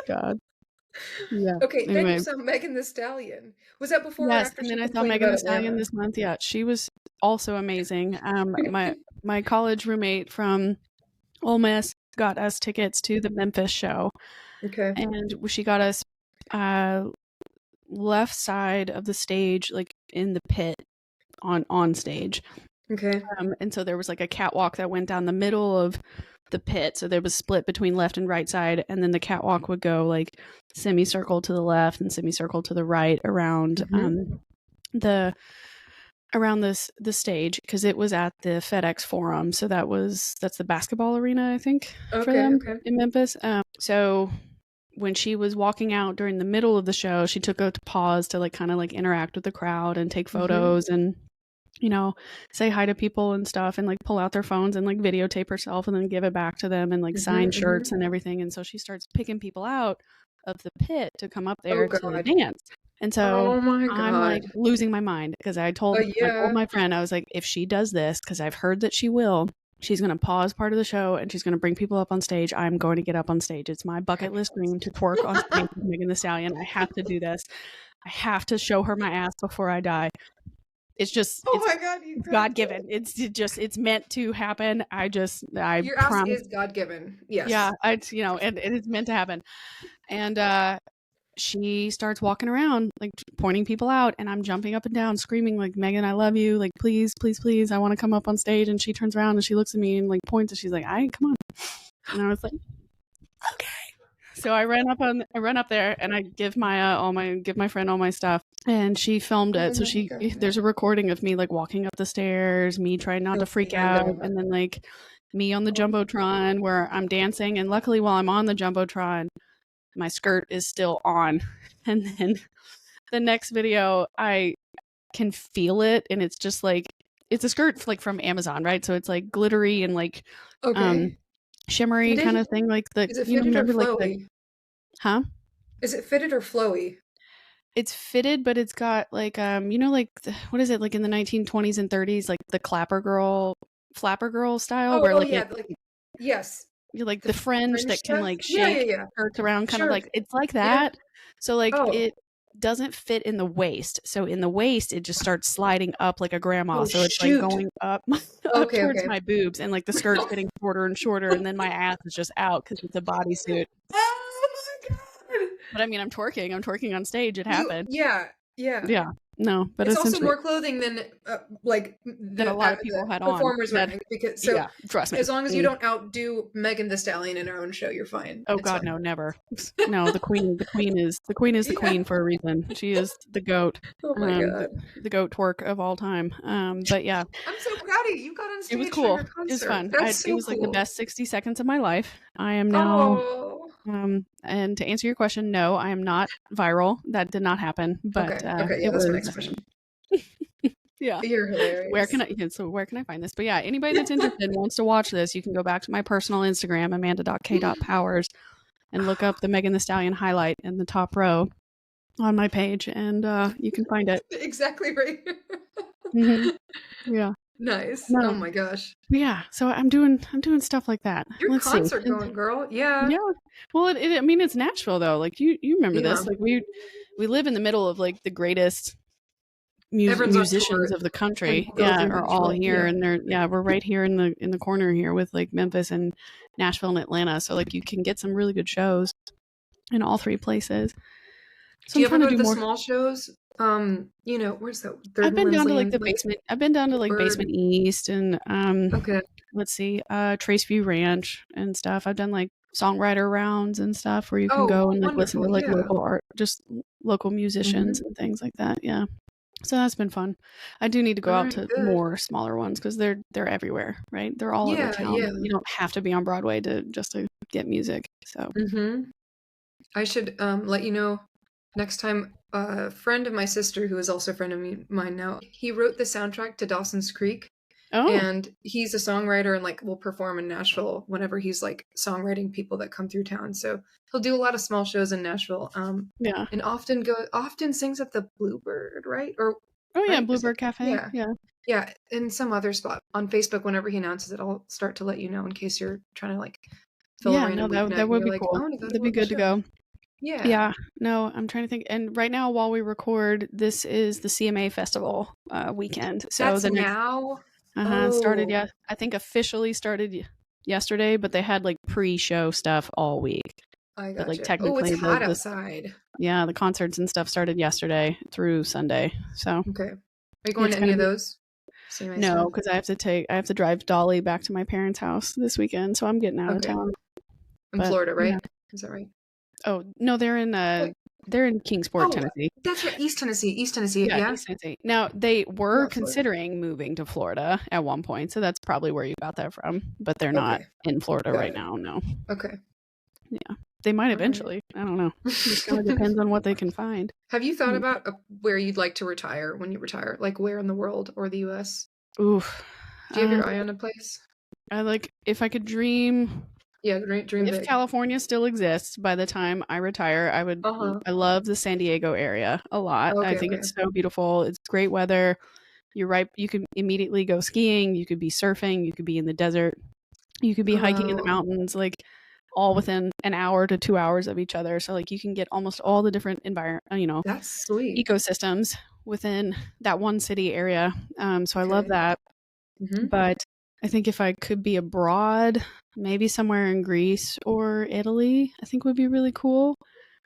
God. Yeah. Okay, then you saw Megan Thee Stallion. Was that before or after? And then I saw Megan Thee Stallion this month. Yeah, she was also amazing. My college roommate from Ole Miss got us tickets to the Memphis show. Okay. And she got us left side of the stage, like in the pit. on stage. Okay. And so there was like a catwalk that went down the middle of the pit. So there was split between left and right side. And then the catwalk would go like semicircle to the left and semicircle to the right around the stage, because it was at the FedEx Forum. So that's the basketball arena, I think, for them in Memphis. So when she was walking out during the middle of the show, she took a pause to like kind of like interact with the crowd and take photos and, you know, say hi to people and stuff, and like pull out their phones and like videotape herself and then give it back to them and like sign shirts and everything. And so she starts picking people out of the pit to come up there to dance. And so I'm like losing my mind, because I told my friend, I was like, if she does this, because I've heard that she will, she's going to pause part of the show and she's going to bring people up on stage. I'm going to get up on stage. It's my bucket list dream to twerk on stage with Megan Thee Stallion. I have to do this. I have to show her my ass before I die. It's just, it's God-given. It's meant to happen. Your ass is God-given. Yes. Yeah. And it's meant to happen. And, she starts walking around, like pointing people out, and I'm jumping up and down, screaming like, Megan, I love you. Like, please, please, please. I want to come up on stage. And she turns around and she looks at me and like points, and she's like, come on. And I was like, okay. So I ran up there and I give my friend all my stuff, and she filmed it. So there's a recording of me like walking up the stairs, me trying not to freak out, and then like me on the Jumbotron where I'm dancing. And luckily, while I'm on the Jumbotron, my skirt is still on. And then the next video, I can feel it, and it's just like, it's a skirt like from Amazon, right? So it's like glittery and like shimmery kind of thing. Like is it fitted or flowy? Is it fitted or flowy? It's fitted, but it's got like like what is it, like in the 1920s and 30s, like the flapper girl style, where like yes. Like the fringe that can like shake skirts around, kind of like, it's like that. So like it doesn't fit in the waist. So in the waist, it just starts sliding up like a grandma. So it's like going up, towards my boobs, and like the skirt's getting shorter and shorter, and then my ass is just out because it's a bodysuit. Oh my God. But I mean, I'm twerking on stage. It happened. Yeah. No, but it's also more clothing than than a lot of people had on. Performers wearing, because trust me. As long as you don't outdo Megan Thee Stallion in her own show, you're fine. Oh God, no, never. No, the queen is the queen for a reason. She is the goat. Oh my God, the goat twerk of all time. But yeah, I'm so proud of you. You got on stage. It was cool. For your concert. It was fun. It was like the best 60 seconds of my life. I am now. And to answer your question, no, I am not viral. That did not happen. But that's my next question. Yeah, you're hilarious. Where can I find this? But yeah, anybody that's interested and wants to watch this, you can go back to my personal Instagram, amanda.k.powers, and look up the Megan Thee Stallion highlight in the top row on my page, and you can find it. Exactly right. Yeah. Nice. No. Oh my gosh. Yeah. So I'm doing stuff like that. Your concert going, girl. Yeah. Yeah. Well, I mean, it's Nashville though. Like you remember this? Like we live in the middle of like the greatest musicians of the country. Are all here, and we're right here in the corner here with like Memphis and Nashville and Atlanta. So like you can get some really good shows in all three places. So do you ever go to the small shows? Where's that? I've been down to like the basement. I've been down to like Basement East and let's see, Trace View Ranch and stuff. I've done like songwriter rounds and stuff where you can go and like listen to like local art, just local musicians and things like that. Yeah. So that's been fun. I do need to go out to more smaller ones because they're everywhere, right? They're all over town. Yeah. You don't have to be on Broadway to get music. So I should let you know next time. A friend of my sister, who is also a friend of mine now, he wrote the soundtrack to Dawson's Creek. And he's a songwriter and like will perform in Nashville whenever he's like songwriting people that come through town. So he'll do a lot of small shows in Nashville. And often sings at the Bluebird, right? Bluebird Cafe. Yeah, in some other spot on Facebook. Whenever he announces it, I'll start to let you know in case you're trying to like fill a random weeknight. That would be cool. That'd be good to go. Yeah. No, I'm trying to think. And right now, while we record, this is the CMA Festival weekend. So that's now. Started. Yeah, I think officially started yesterday, but they had like pre-show stuff all week. I got like technically, it's hot outside. Yeah, the concerts and stuff started yesterday through Sunday. So okay. Are you going It's to any gonna of be those? no, because I have to drive Dolly back to my parents' house this weekend, so I'm getting out of Okay. town. In But Florida, yeah. right? Is that right? Oh no, they're in Kingsport, Oh, Tennessee. that's right. East Tennessee. East Tennessee. Yeah, Yeah. East Tennessee. Now they were Love Florida. considering moving to Florida at one point, so that's probably where you got that from. But they're not Okay. in Florida Got right it. now. No. Okay. Yeah, they might All right. eventually. I don't know. Just kind of depends on what they can find. Have you thought about where you'd like to retire when you retire? Like where in the world or the US? Oof. Do you have your eye on a place? I like if I could dream. Yeah, dream If big. California still exists by the time I retire, I would. Uh-huh. I love the San Diego area a lot. I Okay, think okay. it's so beautiful. It's great weather. You're right. You could immediately go skiing. You could be surfing. You could be in the desert. You could be hiking in the Oh, mountains, like all within an hour to 2 hours of each other. So like you can get almost all the different that's sweet. ecosystems within that one city area. So I love Okay. that. Mm-hmm. But I think if I could be abroad, maybe somewhere in Greece or Italy, I think would be really cool.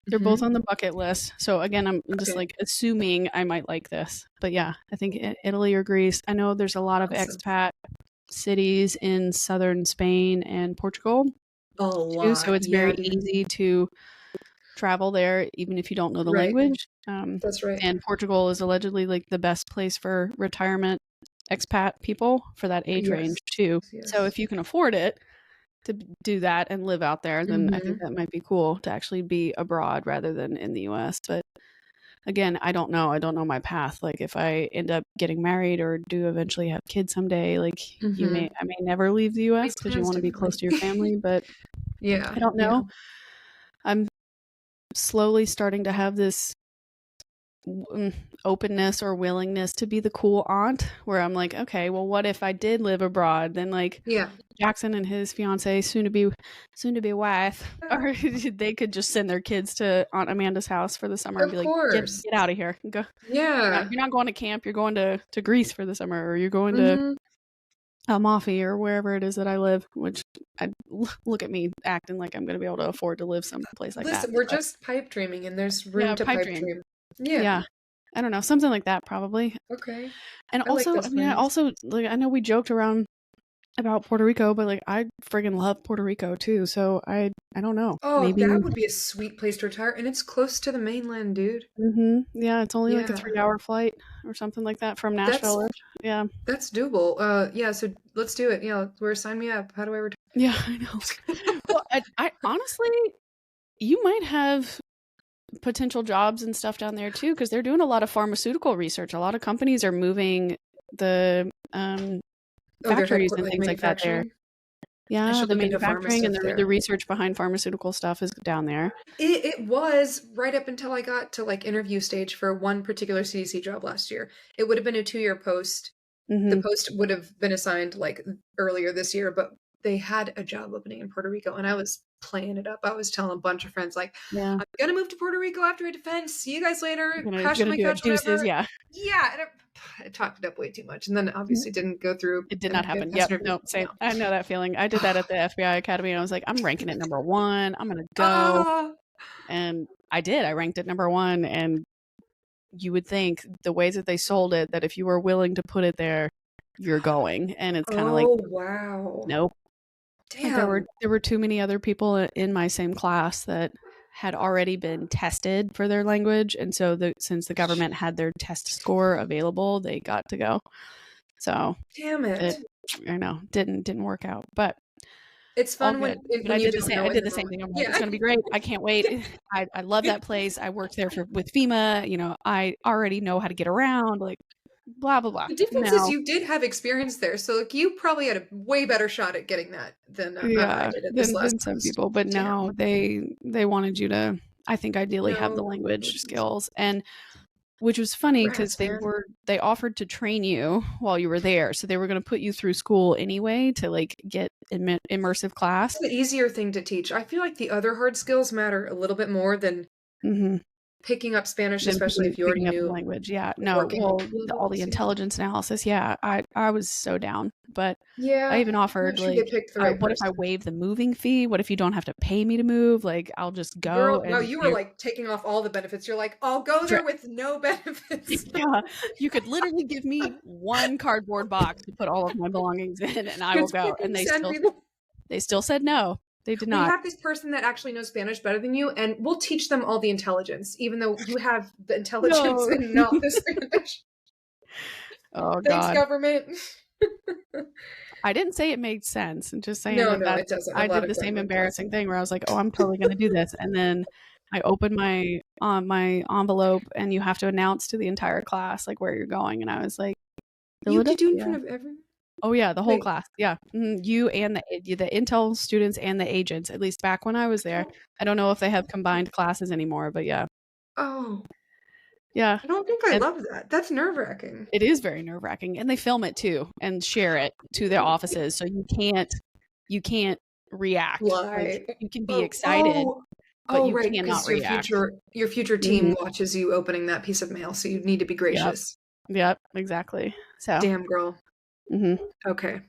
They're both Mm-hmm. on the bucket list. So again, I'm just Okay. like assuming I might like this. But yeah, I think Italy or Greece. I know there's a lot of Awesome. expat cities in southern Spain and Portugal A too. So lot. it's Yeah, very dude. easy to travel there even if you don't know the Right. language. That's right. And Portugal is allegedly like the best place for retirement expat people for that age Yes. range too. So Yes. if you can afford it to do that and live out there, then I Mm-hmm. think that might be cool to actually be abroad rather than in the US. But again, I don't know. I don't know my path. Like if I end up getting married or do eventually have kids someday, like Mm-hmm. I may never leave the US Make because you plans want to be differently. close to your family, but Yeah. I don't Yeah. know. I'm slowly starting to have this openness or willingness to be the cool aunt where I'm like, okay, well, what if I did live abroad? Then like Yeah. Jackson and his fiance, soon to be wife, or they could just send their kids to Aunt Amanda's house for the summer and Of be like, get course. out of here, go. Yeah. You're not going to camp. You're going to Greece for the summer, or you're going to Mm-hmm. Amalfi or wherever it is that I live. Which I look at me acting like I'm going to be able to afford to live someplace like that. Listen, we're But just pipe dreaming and there's room yeah, to pipe pipe dream. dream. Yeah. Yeah, I don't know, something like that probably. Okay. And I like also, those I mean, plans. like I know we joked around about Puerto Rico, but like I friggin' love Puerto Rico too. So I don't know. Oh, Maybe. that would be a sweet place to retire. And it's close to the mainland, dude. Yeah, it's only like a Yeah. 3 hour flight or something like that from That's Nashville. Yeah. that's doable. Yeah, so let's do it. Yeah, where sign me up. How do I retire? Yeah, I know. Well, I honestly, you might have potential jobs and stuff down there too, because they're doing a lot of pharmaceutical research. A lot of companies are moving the Oh, their factories headquarters, and like things like that there. manufacturing. I Yeah, should the look into pharma manufacturing and stuff the there. research behind pharmaceutical stuff is down there. It was right up until I got to like interview stage for one particular CDC job last year. It would have been a 2-year post. The Mm-hmm. post would have been assigned like earlier this year, but they had a job opening in Puerto Rico and I was playing it up. I was telling a bunch of friends like, Yeah. I'm gonna move to Puerto Rico after I defend. See you guys later. Crash on Gonna my do it. couch, Deuces, whatever. yeah. Yeah, and I talked it up way too much, and then obviously didn't go through. It did And I not did happen. pass Yep. an interview. No, same. No. I know that feeling. I did that at the FBI Academy. And I was like, I'm ranking at number one. I'm gonna go. Ah, And I did. I ranked at number one. And you would think the ways that they sold it, that if you were willing to put it there, you're going. And it's kind of like, oh wow, nope. damn. There were too many other people in my same class that had already been tested for their language, and so since the government had their test score available, they got to go. So Damn it. I know didn't work out, but It's all fun good. But when I you did the don't same. know I in did the the same moment. thing. I'm like, it's Yeah. gonna be great. I can't wait. I love that place. I worked there with FEMA. You know, I already know how to get around. Like, blah blah blah. The difference is Now, you did have experience there, so like you probably had a way better shot at getting that than I yeah, did at this last than some post. people. But Damn. no, they wanted you to, I think, ideally have the No. language skills, and which was funny because Rats, man. they offered to train you while you were there, so they were going to put you through school anyway to like get immersive class. It's the easier thing to teach. I feel like the other hard skills matter a little bit more than Mm-hmm. picking up Spanish, Then especially if you already picking up the knew language. Yeah, no, working well, all the levels. Yeah. intelligence analysis. Yeah, I was so down, but I Yeah, even I'm offered not sure they like, picked the right what if I person. waive the moving fee? What if you don't have to pay me to move? Like, I'll just go Girl, wow, and you were like taking off all the benefits. You're like, I'll go for there with no benefits. yeah, you could literally give me one cardboard box to put all of my belongings in, and I will Just go. And fucking send me the. they still said no. They did We not. have this person that actually knows Spanish better than you, and we'll teach them all the intelligence, even though you have the intelligence No. and not the Spanish. Oh Thanks, God. government. I didn't say it made sense. I'm just saying No, that no, it doesn't. A I lot did of the same government does. embarrassing thing where I was like, "Oh, I'm totally going to do this," and then I opened my envelope, and you have to announce to the entire class like where you're going, and I was like, You have to do it in Philadelphia. front of everyone? Oh yeah, the whole Wait. class. Yeah, you and the Intel students and the agents. At least back when I was there, I don't know if they have combined classes anymore, but yeah, Oh, yeah, I don't think I and love that. That's nerve-wracking. it is very nerve wracking, and they film it too and share it to their offices, so you can't react. Like Lie. you can be Oh, excited, oh, but oh, you right, cannot because react. your future Hmm. team watches you opening that piece of mail, so you need to be Yep, gracious. yep, exactly. So, Damn, girl. hmm Okay,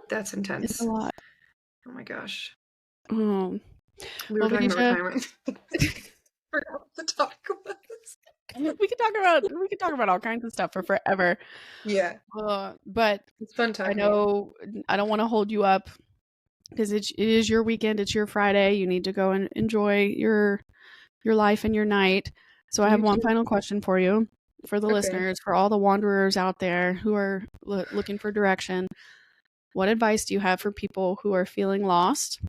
that's it's a intense. lot. Oh my gosh. Um, We were well, talking about Vidisha, retirement. Forgot what the topic was. we could talk about all kinds of stuff for forever. Yeah, But it's fun I talking to you. know I don't want to hold you up because it is your weekend. It's your Friday. You need to go and enjoy your life and your night. So I have You one too. final question for you, for the Okay. listeners, for all the wanderers out there who are looking for direction. What advice do you have for people who are feeling lost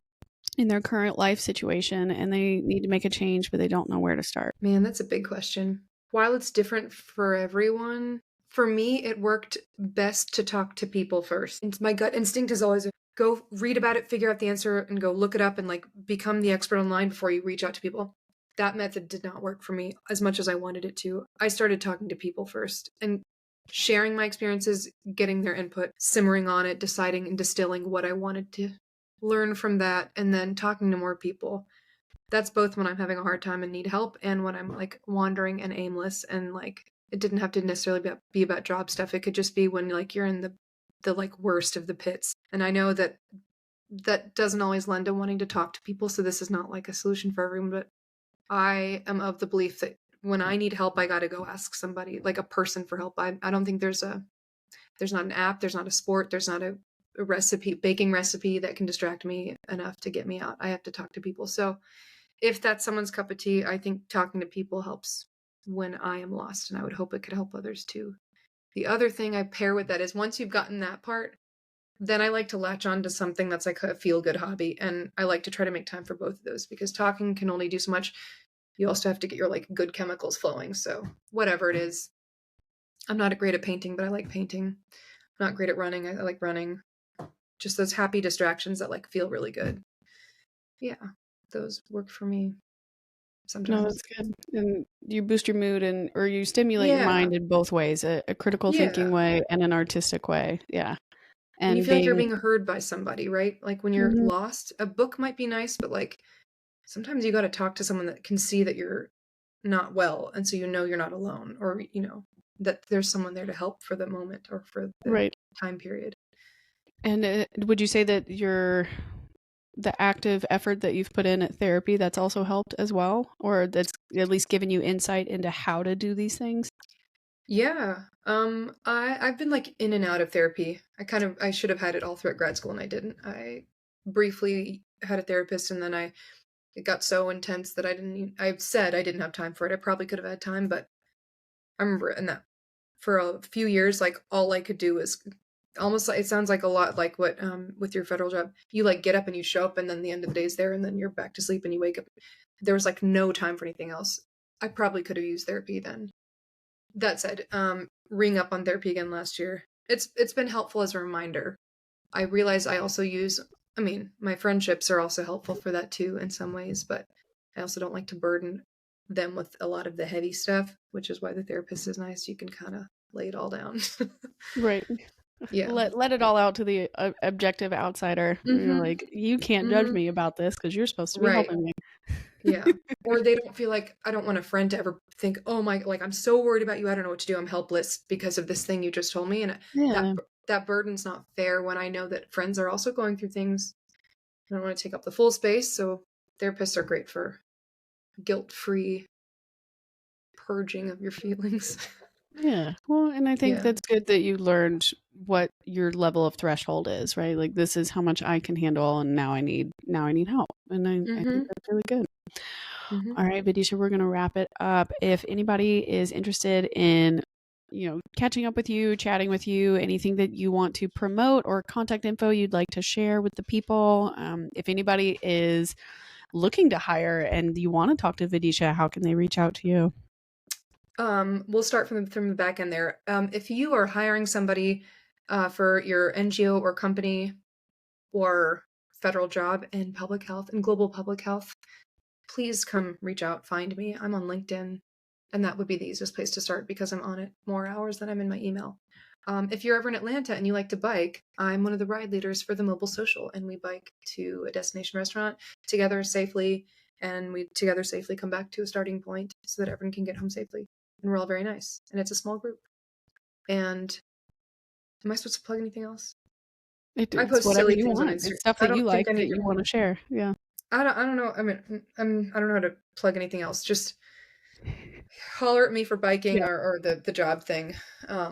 in their current life situation and they need to make a change, but they don't know where to start? Man, that's a big question. While it's different for everyone, for me, it worked best to talk to people first. And my gut instinct is always go read about it, figure out the answer, and go look it up and like become the expert online before you reach out to people. That method did not work for me as much as I wanted it to. I started talking to people first and sharing my experiences, getting their input, simmering on it, deciding and distilling what I wanted to learn from that, and then talking to more people. That's both when I'm having a hard time and need help, and when I'm like wandering and aimless, and like it didn't have to necessarily be about job stuff. It could just be when like you're in the like worst of the pits. And I know that that doesn't always lend to wanting to talk to people, so this is not like a solution for everyone, but I am of the belief that when I need help, I got to go ask somebody, like a person, for help. I don't think there's not an app, there's not a sport, there's not a recipe, baking recipe that can distract me enough to get me out. I have to talk to people. So if that's someone's cup of tea, I think talking to people helps when I am lost, and I would hope it could help others too. The other thing I pair with that is once you've gotten that part, then I like to latch on to something that's like a feel good hobby. And I like to try to make time for both of those because talking can only do so much. You also have to get your like good chemicals flowing. So whatever it is, I'm not great at painting, but I like painting. I'm not great at running. I like running. Just those happy distractions that like feel really good. Yeah, those work for me No, sometimes. that's good. And you boost your mood or you stimulate your Yeah, mind in both ways, a critical thinking yeah. way and an artistic way. Yeah. And you And feel like you're being being heard by somebody, right? Like when you're Mhm. lost, a book might be nice, but like sometimes you got to talk to someone that can see that you're not well. And so you know you're not alone, or, you know, that there's someone there to help for the moment or for the Right. time period. And would you say that the active effort that you've put in at therapy that's also helped as well, or that's at least given you insight into how to do these things? Yeah. I've been like in and out of therapy. I should have had it all throughout grad school and I didn't. I briefly had a therapist, and then it got so intense that I said I didn't have time for it. I probably could have had time, but I remember in that for a few years, like all I could do was almost like, it sounds like a lot like what with your federal job. You like get up and you show up, and then the end of the day's there, and then you're back to sleep and you wake up. There was like no time for anything else. I probably could have used therapy then. That said, ring up on therapy again last year. It's been helpful as a reminder. I realize I also use, I mean, my friendships are also helpful for that too in some ways, but I also don't like to burden them with a lot of the heavy stuff, which is why the therapist is nice. You can kind of lay it all down. Right. Yeah. Let it all out to the objective outsider. You're Mhm. like, you can't judge Mhm. me about this because you're supposed to be Right. helping me. Yeah. Or they don't feel like, I don't want a friend to ever think, "Oh my, like I'm so worried about you. I don't know what to do. I'm helpless because of this thing you just told me." And that Yeah. that burden's not fair when I know that friends are also going through things. I don't want to take up the full space, so therapists are great for guilt-free purging of your feelings. Yeah. Well, and I think Yeah. that's good that you learned what your level of threshold is, right? Like this is how much I can handle and now I need help. And I think that's really good. All right, Vidisha, we're gonna wrap it up. If anybody is interested in catching up with you, chatting with you, anything that you want to promote or contact info you'd like to share with the people, if anybody is looking to hire and you want to talk to Vidisha, how can they reach out to you? We'll start from the back end there. If you are hiring somebody for your NGO or company or federal job in public health and global public health, please come reach out, find me. I'm on LinkedIn, and that would be the easiest place to start because I'm on it more hours than I'm in my email. If you're ever in Atlanta and you like to bike, I'm one of the ride leaders for the Mobile Social, and we bike to a destination restaurant together safely, and we together safely come back to a starting point so that everyone can get home safely. And we're all very nice, and it's a small group. And am I supposed to plug anything else? I It's post whatever silly you things on want. It's Instagram. stuff I that you don't like think I that need you to. want to share. Yeah. I don't know. I mean, I don't know how to plug anything else. Just holler at me for biking Yeah. or the job thing. Yeah.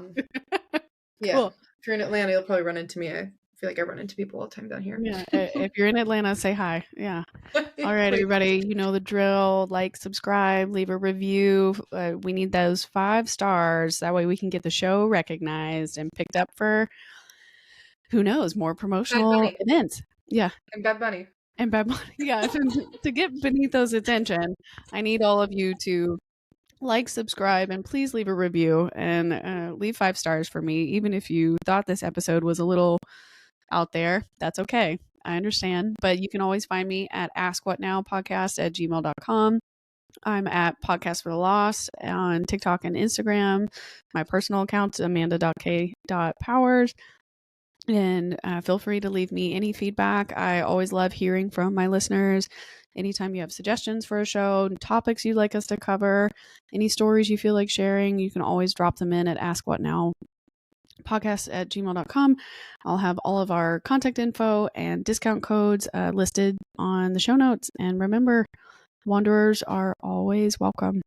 Cool. If you're in Atlanta, you'll probably run into me. I feel like I run into people all the time down here. Yeah. If you're in Atlanta, say hi. Yeah. All right, Please. everybody. You know the drill. Like, subscribe, leave a review. We need those 5 stars. That way we can get the show recognized and picked up for, who knows, more Bad promotional Bunny. events. Yeah. And Bad Bunny. And Bad Bunny. Yeah. To get Benito's attention, I need all of you to like, subscribe, and please leave a review and leave 5 stars for me. Even if you thought this episode was a little out there, that's okay. I understand. But you can always find me at askwhatnowpodcast@gmail.com. I'm at Podcast for the Lost on TikTok and Instagram. My personal account is amanda.k.powers. And feel free to leave me any feedback. I always love hearing from my listeners. Anytime you have suggestions for a show, topics you'd like us to cover, any stories you feel like sharing, you can always drop them in at askwhatnowpodcast@gmail.com. I'll have all of our contact info and discount codes listed on the show notes. And remember, wanderers are always welcome.